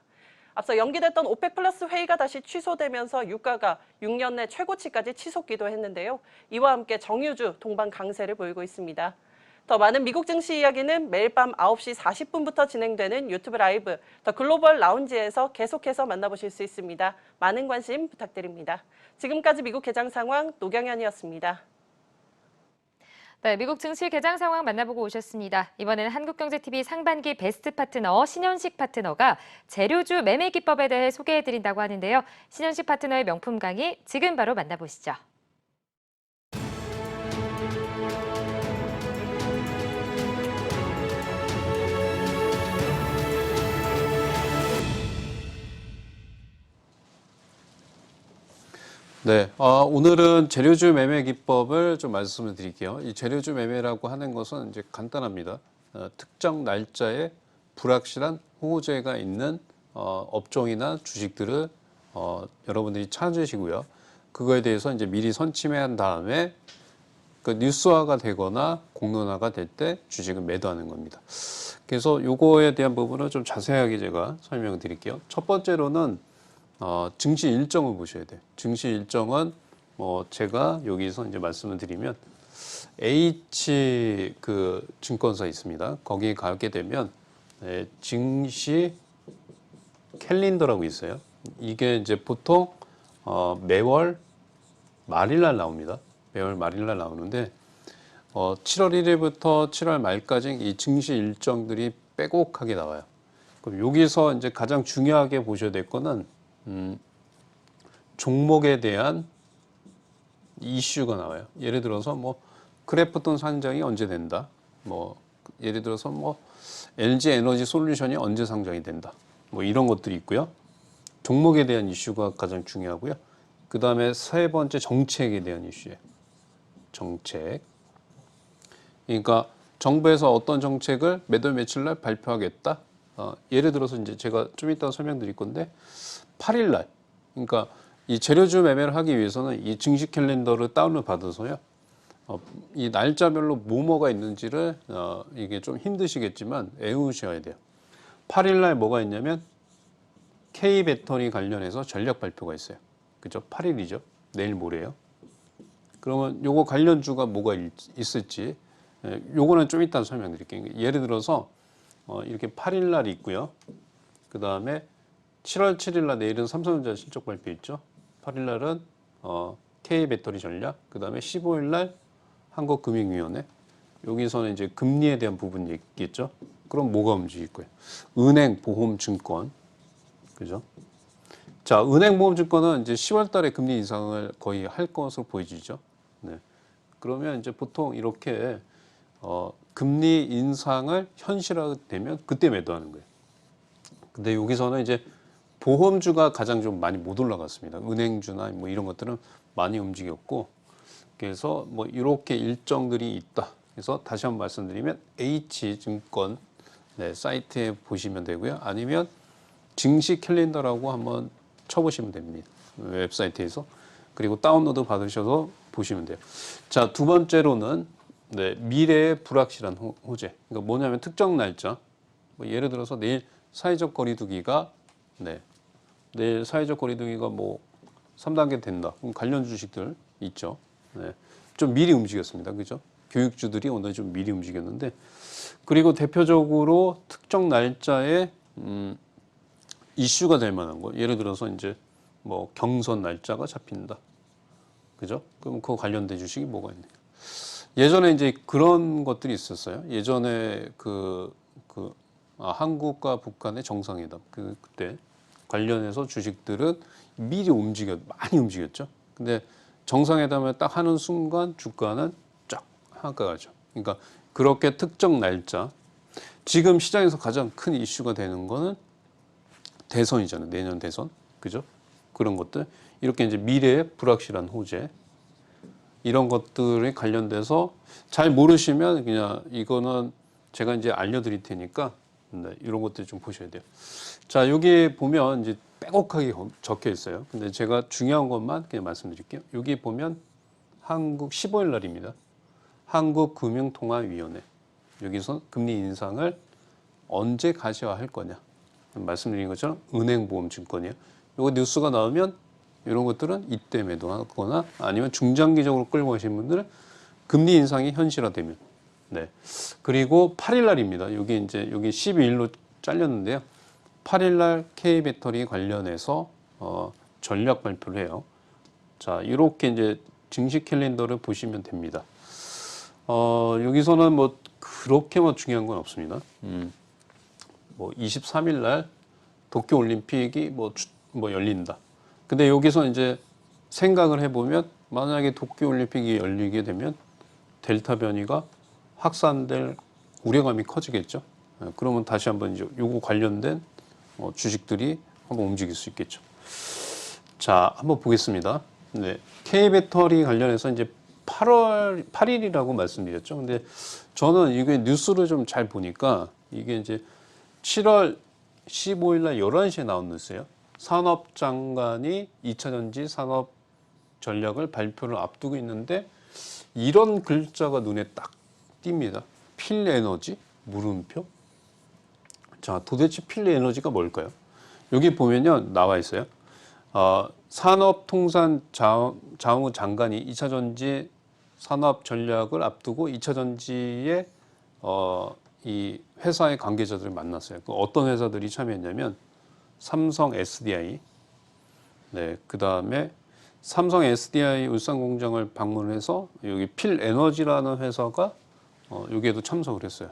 앞서 연기됐던 오펙 플러스 회의가 다시 취소되면서 유가가 6년 내 최고치까지 치솟기도 했는데요. 이와 함께 정유주 동반 강세를 보이고 있습니다. 더 많은 미국 증시 이야기는 매일 밤 9시 40분부터 진행되는 유튜브 라이브 더 글로벌 라운지에서 계속해서 만나보실 수 있습니다. 많은 관심 부탁드립니다. 지금까지 미국 개장 상황 노경현이었습니다. 네, 미국 증시 개장 상황 만나보고 오셨습니다. 이번에는 한국경제TV 상반기 베스트 파트너 신현식 파트너가 재료주 매매 기법에 대해 소개해드린다고 하는데요. 신현식 파트너의 명품 강의 지금 바로 만나보시죠. 네, 오늘은 재료주 매매 기법을 좀 말씀을 드릴게요. 이 재료주 매매라고 하는 것은 이제 간단합니다. 특정 날짜에 불확실한 호재가 있는 업종이나 주식들을 여러분들이 찾으시고요. 그거에 대해서 이제 미리 선침해한 다음에 그 뉴스화가 되거나 공론화가 될 때 주식을 매도하는 겁니다. 그래서 요거에 대한 부분을 좀 자세하게 제가 설명을 드릴게요. 첫 번째로는 증시 일정을 보셔야 돼요. 증시 일정은 제가 여기서 이제 말씀을 드리면 H 그 증권사 있습니다. 거기 가게 되면 증시 캘린더라고 있어요. 이게 이제 보통 매월 말일날 나옵니다. 매월 말일날 나오는데 7월 1일부터 7월 말까지 이 증시 일정들이 빼곡하게 나와요. 그럼 여기서 이제 가장 중요하게 보셔야 될 거는 종목에 대한 이슈가 나와요. 예를 들어서 크래프톤 상장이 언제 된다. 예를 들어서 LG 에너지 솔루션이 언제 상장이 된다. 이런 것들이 있고요. 종목에 대한 이슈가 가장 중요하고요. 그 다음에 세 번째 정책에 대한 이슈예요. 정책. 그러니까 정부에서 어떤 정책을 몇 월 며칠 날 발표하겠다. 예를 들어서 이제 제가 좀 이따 설명드릴 건데 8일 날. 그러니까 이 재료주 매매를 하기 위해서는 이 증시 캘린더를 다운을 받아서요. 이 날짜별로 뭐가 있는지를 이게 좀 힘드시겠지만 외우셔야 돼요. 8일 날 뭐가 있냐면 K 배터리 관련해서 전략 발표가 있어요. 그죠? 8일이죠. 내일 모레요. 그러면 요거 관련주가 뭐가 있을지 요거는 좀 이따 설명드릴게요. 예를 들어서 이렇게 8일 날 있고요. 그 다음에 7월 7일 날 내일은 삼성전자 실적 발표 있죠. 8일 날은 K 배터리 전략, 그 다음에 15일 날 한국금융위원회. 여기서는 이제 금리에 대한 부분이 있겠죠. 그럼 뭐가 움직일 거예요? 은행, 보험, 증권. 그죠? 자, 은행, 보험, 증권은 이제 10월 달에 금리 인상을 거의 할 것으로 보여지죠. 네. 그러면 이제 보통 이렇게 금리 인상을 현실화되면 그때 매도하는 거예요. 근데 여기서는 이제 보험주가 가장 좀 많이 못 올라갔습니다. 은행주나 뭐 이런 것들은 많이 움직였고, 그래서 뭐 이렇게 일정들이 있다. 그래서 다시 한번 말씀드리면 H증권 네, 사이트에 보시면 되고요. 아니면 증시 캘린더라고 한번 쳐보시면 됩니다. 웹사이트에서. 그리고 다운로드 받으셔서 보시면 돼요. 자, 두 번째로는 네, 미래의 불확실한 호재. 그러니까 뭐냐면 특정 날짜. 뭐 예를 들어서 내일 사회적 거리두기가 네, 내일 사회적 거리두기가 뭐 3단계 된다. 그럼 관련 주식들 있죠. 네, 좀 미리 움직였습니다. 그죠? 교육주들이 오늘 좀 미리 움직였는데, 그리고 대표적으로 특정 날짜에 이슈가 될 만한 거. 예를 들어서 이제 뭐 경선 날짜가 잡힌다. 그죠? 그럼 그 관련된 주식이 뭐가 있나요? 예전에 이제 그런 것들이 있었어요. 예전에 한국과 북한의 정상회담 그때 관련해서 주식들은 미리 많이 움직였죠. 근데 정상회담을 딱 하는 순간 주가는 쫙 하가 가죠. 그러니까 그렇게 특정 날짜. 지금 시장에서 가장 큰 이슈가 되는 거는 대선이잖아요. 내년 대선. 그죠? 그런 것들. 이렇게 이제 미래의 불확실한 호재. 이런 것들에 관련돼서 잘 모르시면 그냥 이거는 제가 이제 알려드릴 테니까 네, 이런 것들 좀 보셔야 돼요. 자, 여기 보면 이제 빼곡하게 적혀 있어요. 근데 제가 중요한 것만 그냥 말씀드릴게요. 여기 보면 한국 15일 날입니다. 한국금융통화위원회. 여기서 금리 인상을 언제 가시화할 거냐. 말씀드린 것처럼 은행, 보험, 증권이에요. 요거 뉴스가 나오면 이런 것들은 이때 매도하거나 아니면 중장기적으로 끌고 가신 분들은 금리 인상이 현실화되면. 네. 그리고 8일 날입니다. 여기 이제 여기 12일로 잘렸는데요. 8일 날 K 배터리 관련해서 전략 발표를 해요. 자, 이렇게 이제 증시 캘린더를 보시면 됩니다. 여기서는 뭐 그렇게 뭐 중요한 건 없습니다. 뭐 23일 날 도쿄 올림픽이 뭐 열린다. 근데 여기서 이제 생각을 해보면 만약에 도쿄올림픽이 열리게 되면 델타 변이가 확산될 우려감이 커지겠죠. 그러면 다시 한번 이제 요거 관련된 주식들이 한번 움직일 수 있겠죠. 자, 한번 보겠습니다. 네, K 배터리 관련해서 이제 8일이라고 말씀드렸죠. 근데 저는 이게 뉴스를 좀 잘 보니까 이게 이제 7월 15일 날 11시에 나온 뉴스예요. 산업장관이 2차전지 산업 전략을 발표를 앞두고 있는데 이런 글자가 눈에 딱 띕니다. 필에너지? 물음표? 자, 도대체 필에너지가 뭘까요? 여기 보면요, 나와 있어요. 산업통상자원부 장관이 2차전지 산업 전략을 앞두고 2차전지의 이 회사의 관계자들을 만났어요. 어떤 회사들이 참여했냐면 삼성 SDI, 네, 그 다음에 삼성 SDI 울산 공장을 방문해서 여기 필에너지라는 회사가 여기에도 참석을 했어요.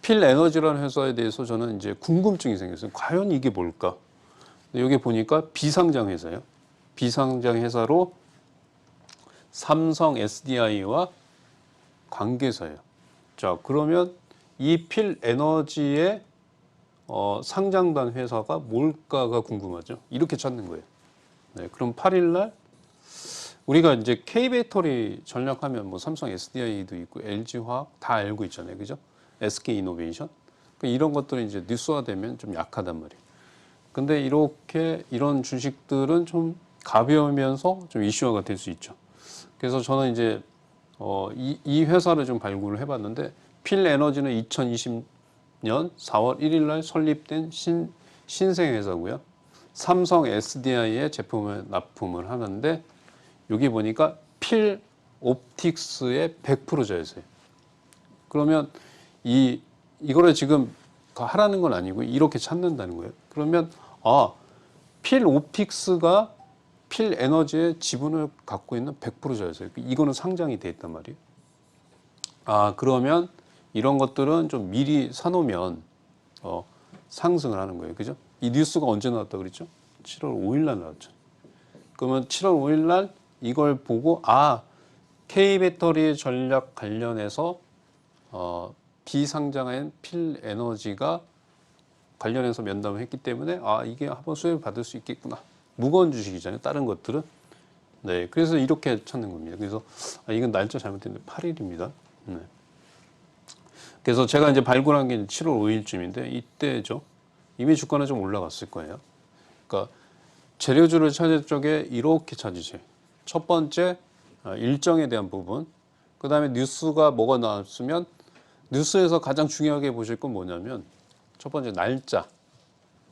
필에너지라는 회사에 대해서 저는 이제 궁금증이 생겼어요. 과연 이게 뭘까? 여기 보니까 비상장 회사예요. 비상장 회사로 삼성 SDI와 관계사예요. 자, 그러면 이 필에너지의 상장단 회사가 뭘까가 궁금하죠. 이렇게 찾는 거예요. 네, 그럼 8일 날 우리가 이제 K배터리 전략하면 뭐 삼성 SDI도 있고 LG화학 다 알고 있잖아요. 그죠? SK이노베이션. 이런 것들이 이제 뉴스화되면 좀 약하단 말이에요. 근데 이렇게 이런 주식들은 좀 가벼우면서 좀 이슈화가 될 수 있죠. 그래서 저는 이제 이 회사를 좀 발굴을 해봤는데 필에너지는 2020년 4월 1일 날 설립된 신생 회사고요. 삼성 SDI의 제품을 납품을 하는데 여기 보니까 필 옵틱스의 100% 자회사예요. 그러면 이거를 지금 하라는 건 아니고 이렇게 찾는다는 거예요. 그러면 필 옵틱스가 필 에너지의 지분을 갖고 있는 100% 자회사예요. 이거는 상장이 돼 있단 말이에요. 그러면 이런 것들은 좀 미리 사놓으면 상승을 하는 거예요. 그죠? 이 뉴스가 언제 나왔다 그랬죠? 7월 5일 날 나왔죠. 그러면 7월 5일 날 이걸 보고 K배터리 전략 관련해서 비상장한 필에너지가 관련해서 면담을 했기 때문에 이게 한번 수혜를 받을 수 있겠구나. 무거운 주식이잖아요. 다른 것들은. 네, 그래서 이렇게 찾는 겁니다. 그래서 이건 날짜 잘못됐는데 8일입니다. 네. 그래서 제가 이제 발굴한 게 7월 5일쯤인데 이때죠. 이미 주가는 좀 올라갔을 거예요. 그러니까 재료주를 찾을 적에 이렇게 찾으세요. 첫 번째 일정에 대한 부분. 그 다음에 뉴스가 뭐가 나왔으면 뉴스에서 가장 중요하게 보실 건 뭐냐면 첫 번째 날짜.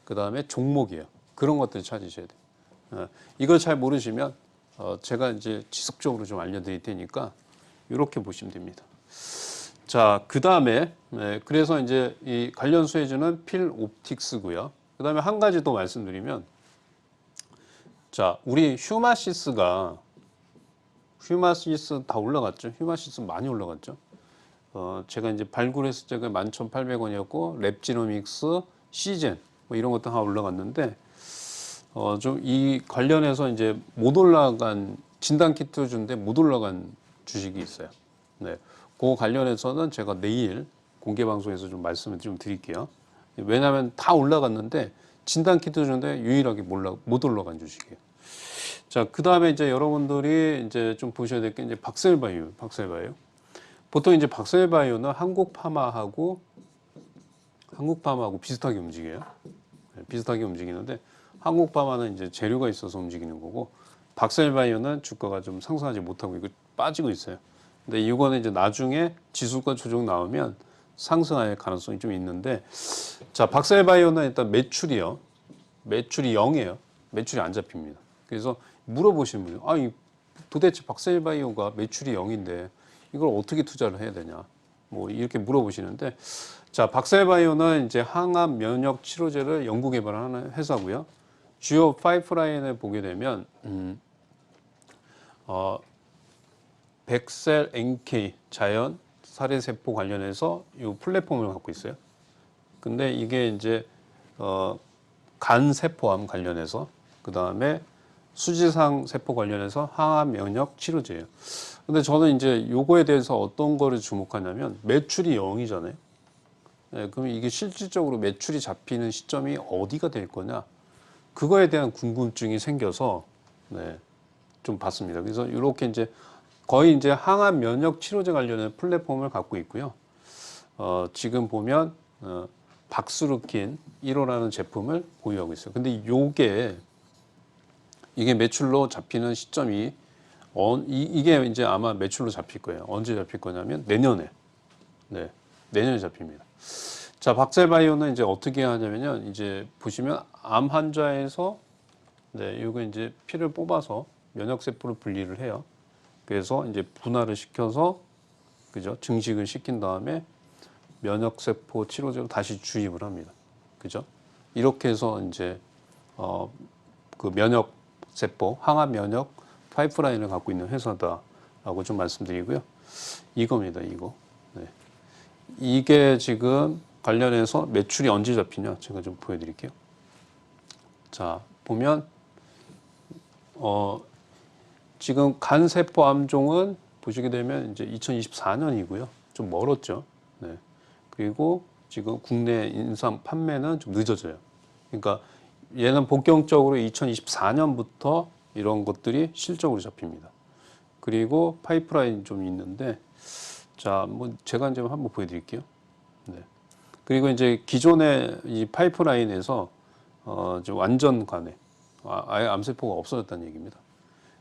그 다음에 종목이에요. 그런 것들 찾으셔야 돼요. 이걸 잘 모르시면 제가 이제 지속적으로 좀 알려드릴 테니까 이렇게 보시면 됩니다. 자, 그 다음에 그래서 이제 이 관련 수혜주는 필 옵틱스고요. 그 다음에 한 가지 더 말씀드리면 자, 우리 휴마시스 다 올라갔죠. 휴마시스 많이 올라갔죠. 제가 이제 발굴했을 때가 11,800원이었고 랩지노믹스, 시젠 뭐 이런 것도 다 올라갔는데 좀 이 관련해서 이제 못 올라간 진단키트주인데 못 올라간 주식이 있어요. 네, 그 관련해서는 제가 내일 공개 방송에서 좀 말씀을 좀 드릴게요. 왜냐하면 다 올라갔는데 진단키트주인데 유일하게 못 올라간 주식이에요. 자, 그 다음에 이제 여러분들이 이제 좀 보셔야 될 게 이제 박셀바이오. 보통 이제 박셀바이오는 한국파마하고 비슷하게 움직여요. 네, 비슷하게 움직이는데 한국파마는 이제 재료가 있어서 움직이는 거고 박셀바이오는 주가가 좀 상승하지 못하고 이거 빠지고 있어요. 근데 이거는 이제 나중에 지수가 조정 나오면 상승할 가능성이 좀 있는데 자, 박셀바이오는 일단 매출이 0이에요. 매출이 안 잡힙니다. 그래서 물어보시는 분이 도대체 박셀바이오가 매출이 0인데 이걸 어떻게 투자를 해야 되냐 뭐 이렇게 물어보시는데 자, 박셀바이오는 이제 항암 면역 치료제를 연구 개발하는 회사고요. 주요 파이프라인을 보게 되면 백셀 NK 자연 살해세포 관련해서 이 플랫폼을 갖고 있어요. 근데 이게 이제 간 세포암 관련해서 그 다음에 수지상 세포 관련해서 항암 면역 치료제예요. 근데 저는 이제 요거에 대해서 어떤 거를 주목하냐면 매출이 0이잖아요. 네, 그럼 이게 실질적으로 매출이 잡히는 시점이 어디가 될 거냐? 그거에 대한 궁금증이 생겨서 좀 봤습니다. 그래서 이렇게 이제 거의 이제 항암 면역 치료제 관련된 플랫폼을 갖고 있고요. 지금 보면 박스루킨 1호라는 제품을 보유하고 있어요. 근데 이게 매출로 잡히는 시점이 이게 이제 아마 매출로 잡힐 거예요. 언제 잡힐 거냐면 내년에. 네, 내년에 잡힙니다. 자, 박셀바이오는 이제 어떻게 하냐면요. 이제 보시면 암 환자에서 이거 이제 피를 뽑아서 면역세포를 분리를 해요. 그래서 이제 분할을 시켜서 그죠? 증식을 시킨 다음에 면역세포 치료제로 다시 주입을 합니다. 그죠? 이렇게 해서 이제 그 면역세포, 항암 면역 파이프라인을 갖고 있는 회사다라고 좀 말씀드리고요. 이겁니다, 이거. 네. 이게 지금 관련해서 매출이 언제 잡히냐 제가 좀 보여드릴게요. 자, 보면 지금 간세포 암종은 보시게 되면 이제 2024년이고요. 좀 멀었죠. 네. 그리고 지금 국내 인상 판매는 좀 늦어져요. 그러니까 얘는 본격적으로 2024년부터 이런 것들이 실적으로 잡힙니다. 그리고 파이프라인 좀 있는데, 자, 뭐 제가 이제 한번 보여드릴게요. 네. 그리고 이제 기존의 이 파이프라인에서 이제 완전 관해, 아예 암세포가 없어졌다는 얘기입니다.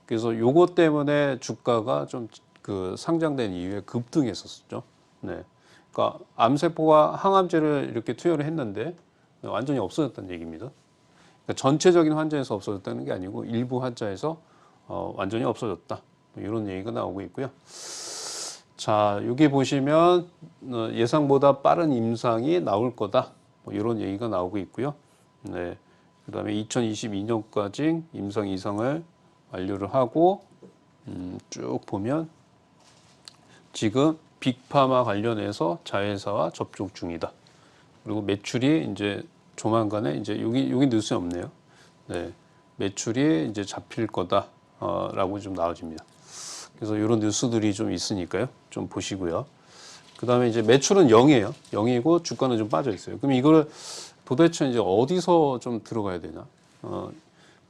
그래서 요것 때문에 주가가 좀 그 상장된 이후에 급등했었죠. 네. 그러니까 암세포가 항암제를 이렇게 투여를 했는데 완전히 없어졌다는 얘기입니다. 그러니까 전체적인 환자에서 없어졌다는 게 아니고 일부 환자에서 완전히 없어졌다. 뭐 이런 얘기가 나오고 있고요. 자, 여기 보시면 예상보다 빠른 임상이 나올 거다. 뭐 이런 얘기가 나오고 있고요. 네. 그다음에 2022년까지 임상 이상을 완료를 하고 쭉 보면 지금 빅파마 관련해서 자회사와 접촉 중이다. 그리고 매출이 이제 조만간에 이제 여기 뉴스에 없네요. 네. 매출이 이제 잡힐 거다라고 좀 나와집니다. 그래서 이런 뉴스들이 좀 있으니까요. 좀 보시고요. 그다음에 이제 매출은 0이에요. 0이고 주가는 좀 빠져 있어요. 그럼 이거를 도대체 이제 어디서 좀 들어가야 되냐?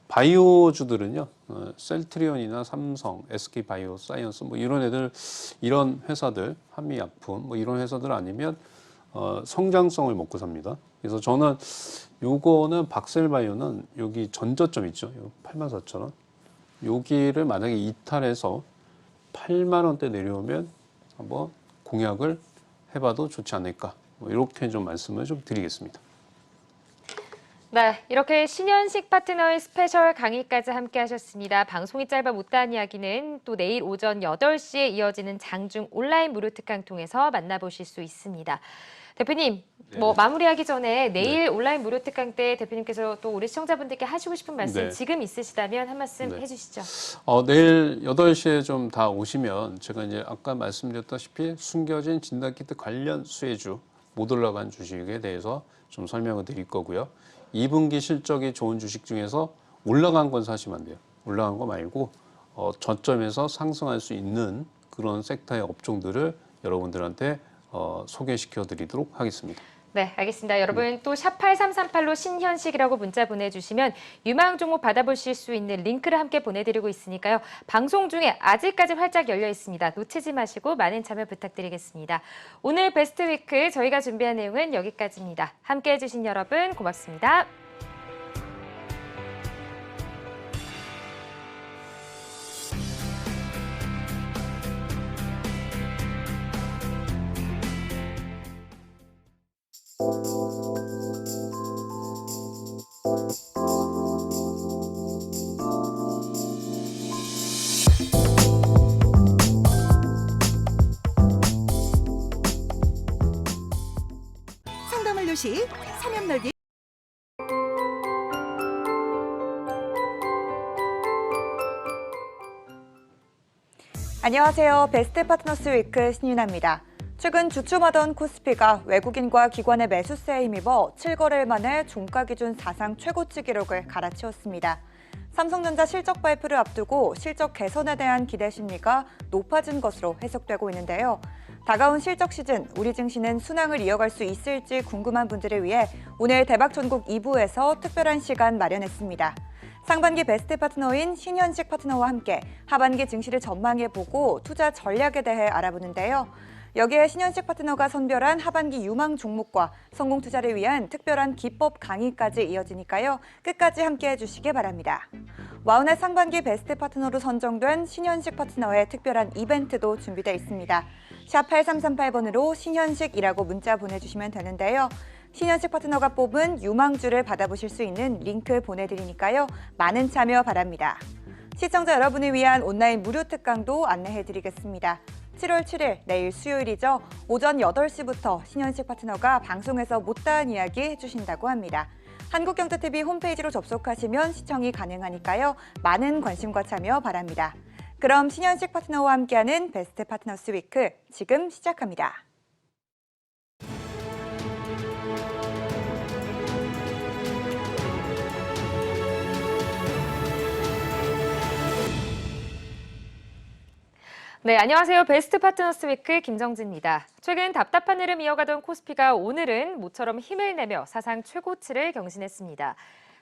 바이오주들은요, 셀트리온이나 삼성, SK 바이오사이언스 뭐 이런 애들, 이런 회사들, 한미약품 뭐 이런 회사들 아니면 성장성을 먹고 삽니다. 그래서 저는 요거는 박셀바이오는 여기 전저점 있죠, 84,000원. 여기를 만약에 이탈해서 8만 원대 내려오면 한번 공약을 해봐도 좋지 않을까. 뭐 이렇게 좀 말씀을 좀 드리겠습니다. 네, 이렇게 신현식 파트너의 스페셜 강의까지 함께 하셨습니다. 방송이 짧아 못다한 이야기는 또 내일 오전 8시에 이어지는 장중 온라인 무료 특강 통해서 만나보실 수 있습니다. 대표님, 뭐 마무리하기 전에 내일 온라인 무료 특강 때 대표님께서 또 우리 시청자분들께 하시고 싶은 말씀 지금 있으시다면 한 말씀 해주시죠. 내일 8시에 좀 다 오시면 제가 이제 아까 말씀드렸다시피 숨겨진 진단키트 관련 수혜주 못 올라간 주식에 대해서 좀 설명을 드릴 거고요. 2분기 실적이 좋은 주식 중에서 올라간 건 사시면 안 돼요. 올라간 거 말고 저점에서 상승할 수 있는 그런 섹터의 업종들을 여러분들한테 소개시켜 드리도록 하겠습니다. 네, 알겠습니다. 여러분 또 샵 8338로 신현식이라고 문자 보내주시면 유망 종목 받아보실 수 있는 링크를 함께 보내드리고 있으니까요. 방송 중에 아직까지 활짝 열려 있습니다. 놓치지 마시고 많은 참여 부탁드리겠습니다. 오늘 베스트 위크 저희가 준비한 내용은 여기까지입니다. 함께 해주신 여러분 고맙습니다. 상담을 요시 사면 넓이 안녕하세요. 베스트 파트너스 위크 신윤아입니다. 최근 주춤하던 코스피가 외국인과 기관의 매수세에 힘입어 7거래일 만에 종가 기준 사상 최고치 기록을 갈아치웠습니다. 삼성전자 실적 발표를 앞두고 실적 개선에 대한 기대 심리가 높아진 것으로 해석되고 있는데요. 다가온 실적 시즌, 우리 증시는 순항을 이어갈 수 있을지 궁금한 분들을 위해 오늘 대박 전국 2부에서 특별한 시간 마련했습니다. 상반기 베스트 파트너인 신현식 파트너와 함께 하반기 증시를 전망해보고 투자 전략에 대해 알아보는데요. 여기에 신현식 파트너가 선별한 하반기 유망 종목과 성공 투자를 위한 특별한 기법 강의까지 이어지니까요. 끝까지 함께 해주시기 바랍니다. 와우넷 상반기 베스트 파트너로 선정된 신현식 파트너의 특별한 이벤트도 준비되어 있습니다. 샵 8338번으로 신현식이라고 문자 보내주시면 되는데요. 신현식 파트너가 뽑은 유망주를 받아보실 수 있는 링크 보내드리니까요. 많은 참여 바랍니다. 시청자 여러분을 위한 온라인 무료 특강도 안내해드리겠습니다. 7월 7일 내일 수요일이죠. 오전 8시부터 신현식 파트너가 방송에서 못다한 이야기 해주신다고 합니다. 한국경제TV 홈페이지로 접속하시면 시청이 가능하니까요. 많은 관심과 참여 바랍니다. 그럼 신현식 파트너와 함께하는 베스트 파트너스 위크 지금 시작합니다. 네, 안녕하세요. 베스트 파트너스 위크 김정진입니다. 최근 답답한 흐름 이어가던 코스피가 오늘은 모처럼 힘을 내며 사상 최고치를 경신했습니다.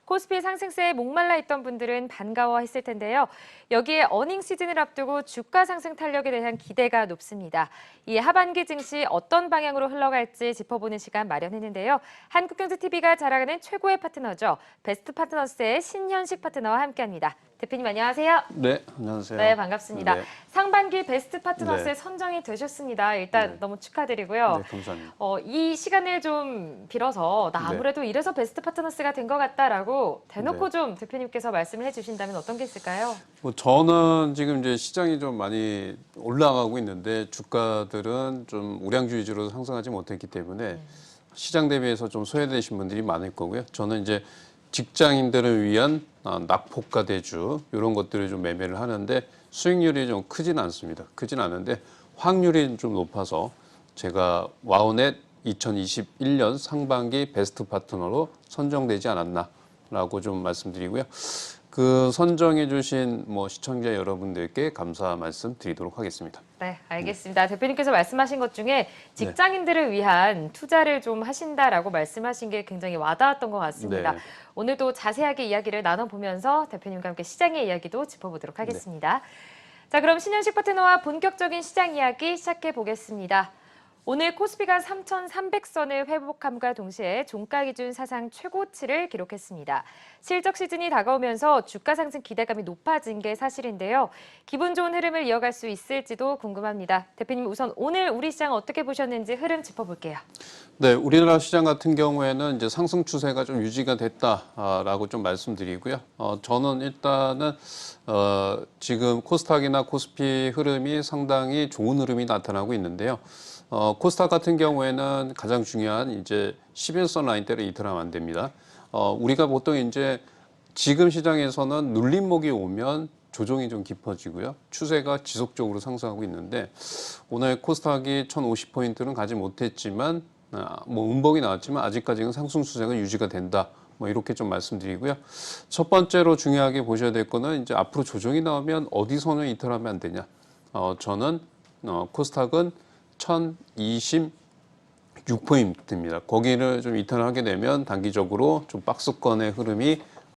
코스피 상승세에 목말라 있던 분들은 반가워했을 텐데요. 여기에 어닝 시즌을 앞두고 주가 상승 탄력에 대한 기대가 높습니다. 이 하반기 증시 어떤 방향으로 흘러갈지 짚어보는 시간 마련했는데요. 한국경제TV가 자랑하는 최고의 파트너죠. 베스트 파트너스의 신현식 파트너와 함께합니다. 대표님 안녕하세요. 네, 안녕하세요. 네, 반갑습니다. 네. 상반기 베스트 파트너스에 네. 선정이 되셨습니다. 일단 네. 너무 축하드리고요. 네, 감사합니다. 이 시간을 좀 빌어서 나 아무래도 이래서 베스트 파트너스가 된 것 같다라고 대놓고 네. 좀 대표님께서 말씀을 해주신다면 어떤 게 있을까요? 뭐 저는 지금 이제 시장이 좀 많이 올라가고 있는데 주가들은 좀 우량주 위주로 상승하지 못했기 때문에 시장 대비해서 좀 소외되신 분들이 많을 거고요. 저는 이제 직장인들을 위한 낙폭과 대주 이런 것들을 좀 매매를 하는데 수익률이 좀 크진 않습니다. 크진 않은데 확률이 좀 높아서 제가 와우넷 2021년 상반기 베스트 파트너로 선정되지 않았나라고 좀 말씀드리고요. 그 선정해 주신 뭐 시청자 여러분들께 감사 말씀 드리도록 하겠습니다. 네, 알겠습니다. 대표님께서 말씀하신 것 중에 직장인들을 위한 투자를 좀 하신다라고 말씀하신 게 굉장히 와닿았던 것 같습니다. 네. 오늘도 자세하게 이야기를 나눠보면서 대표님과 함께 시장의 이야기도 짚어보도록 하겠습니다. 자, 그럼 신현식 파트너와 본격적인 시장 이야기 시작해 보겠습니다. 오늘 코스피가 3,300선을 회복함과 동시에 종가 기준 사상 최고치를 기록했습니다. 실적 시즌이 다가오면서 주가 상승 기대감이 높아진 게 사실인데요. 기분 좋은 흐름을 이어갈 수 있을지도 궁금합니다. 대표님 우선 오늘 우리 시장 어떻게 보셨는지 흐름 짚어볼게요. 네, 우리나라 시장 같은 경우에는 이제 상승 추세가 좀 유지가 됐다라고 좀 말씀드리고요. 저는 일단은 지금 코스닥이나 코스피 흐름이 상당히 좋은 흐름이 나타나고 있는데요. 코스닥 같은 경우에는 가장 중요한 이제 11선 라인대로 이탈하면 안 됩니다. 우리가 보통 이제 지금 시장에서는 눌림목이 오면 조정이 좀 깊어지고요. 추세가 지속적으로 상승하고 있는데 오늘 코스닥이 1050포인트는 가지 못했지만 뭐 음봉이 나왔지만 아직까지는 상승 추세가 유지가 된다. 뭐 이렇게 좀 말씀드리고요. 첫 번째로 중요하게 보셔야 될 거는 이제 앞으로 조정이 나오면 어디서는 이탈하면 안 되냐. 저는 코스닥은 1026포인트입니다. 거기를 좀 이탈하게 되면 단기적으로 좀 박스권의 흐름이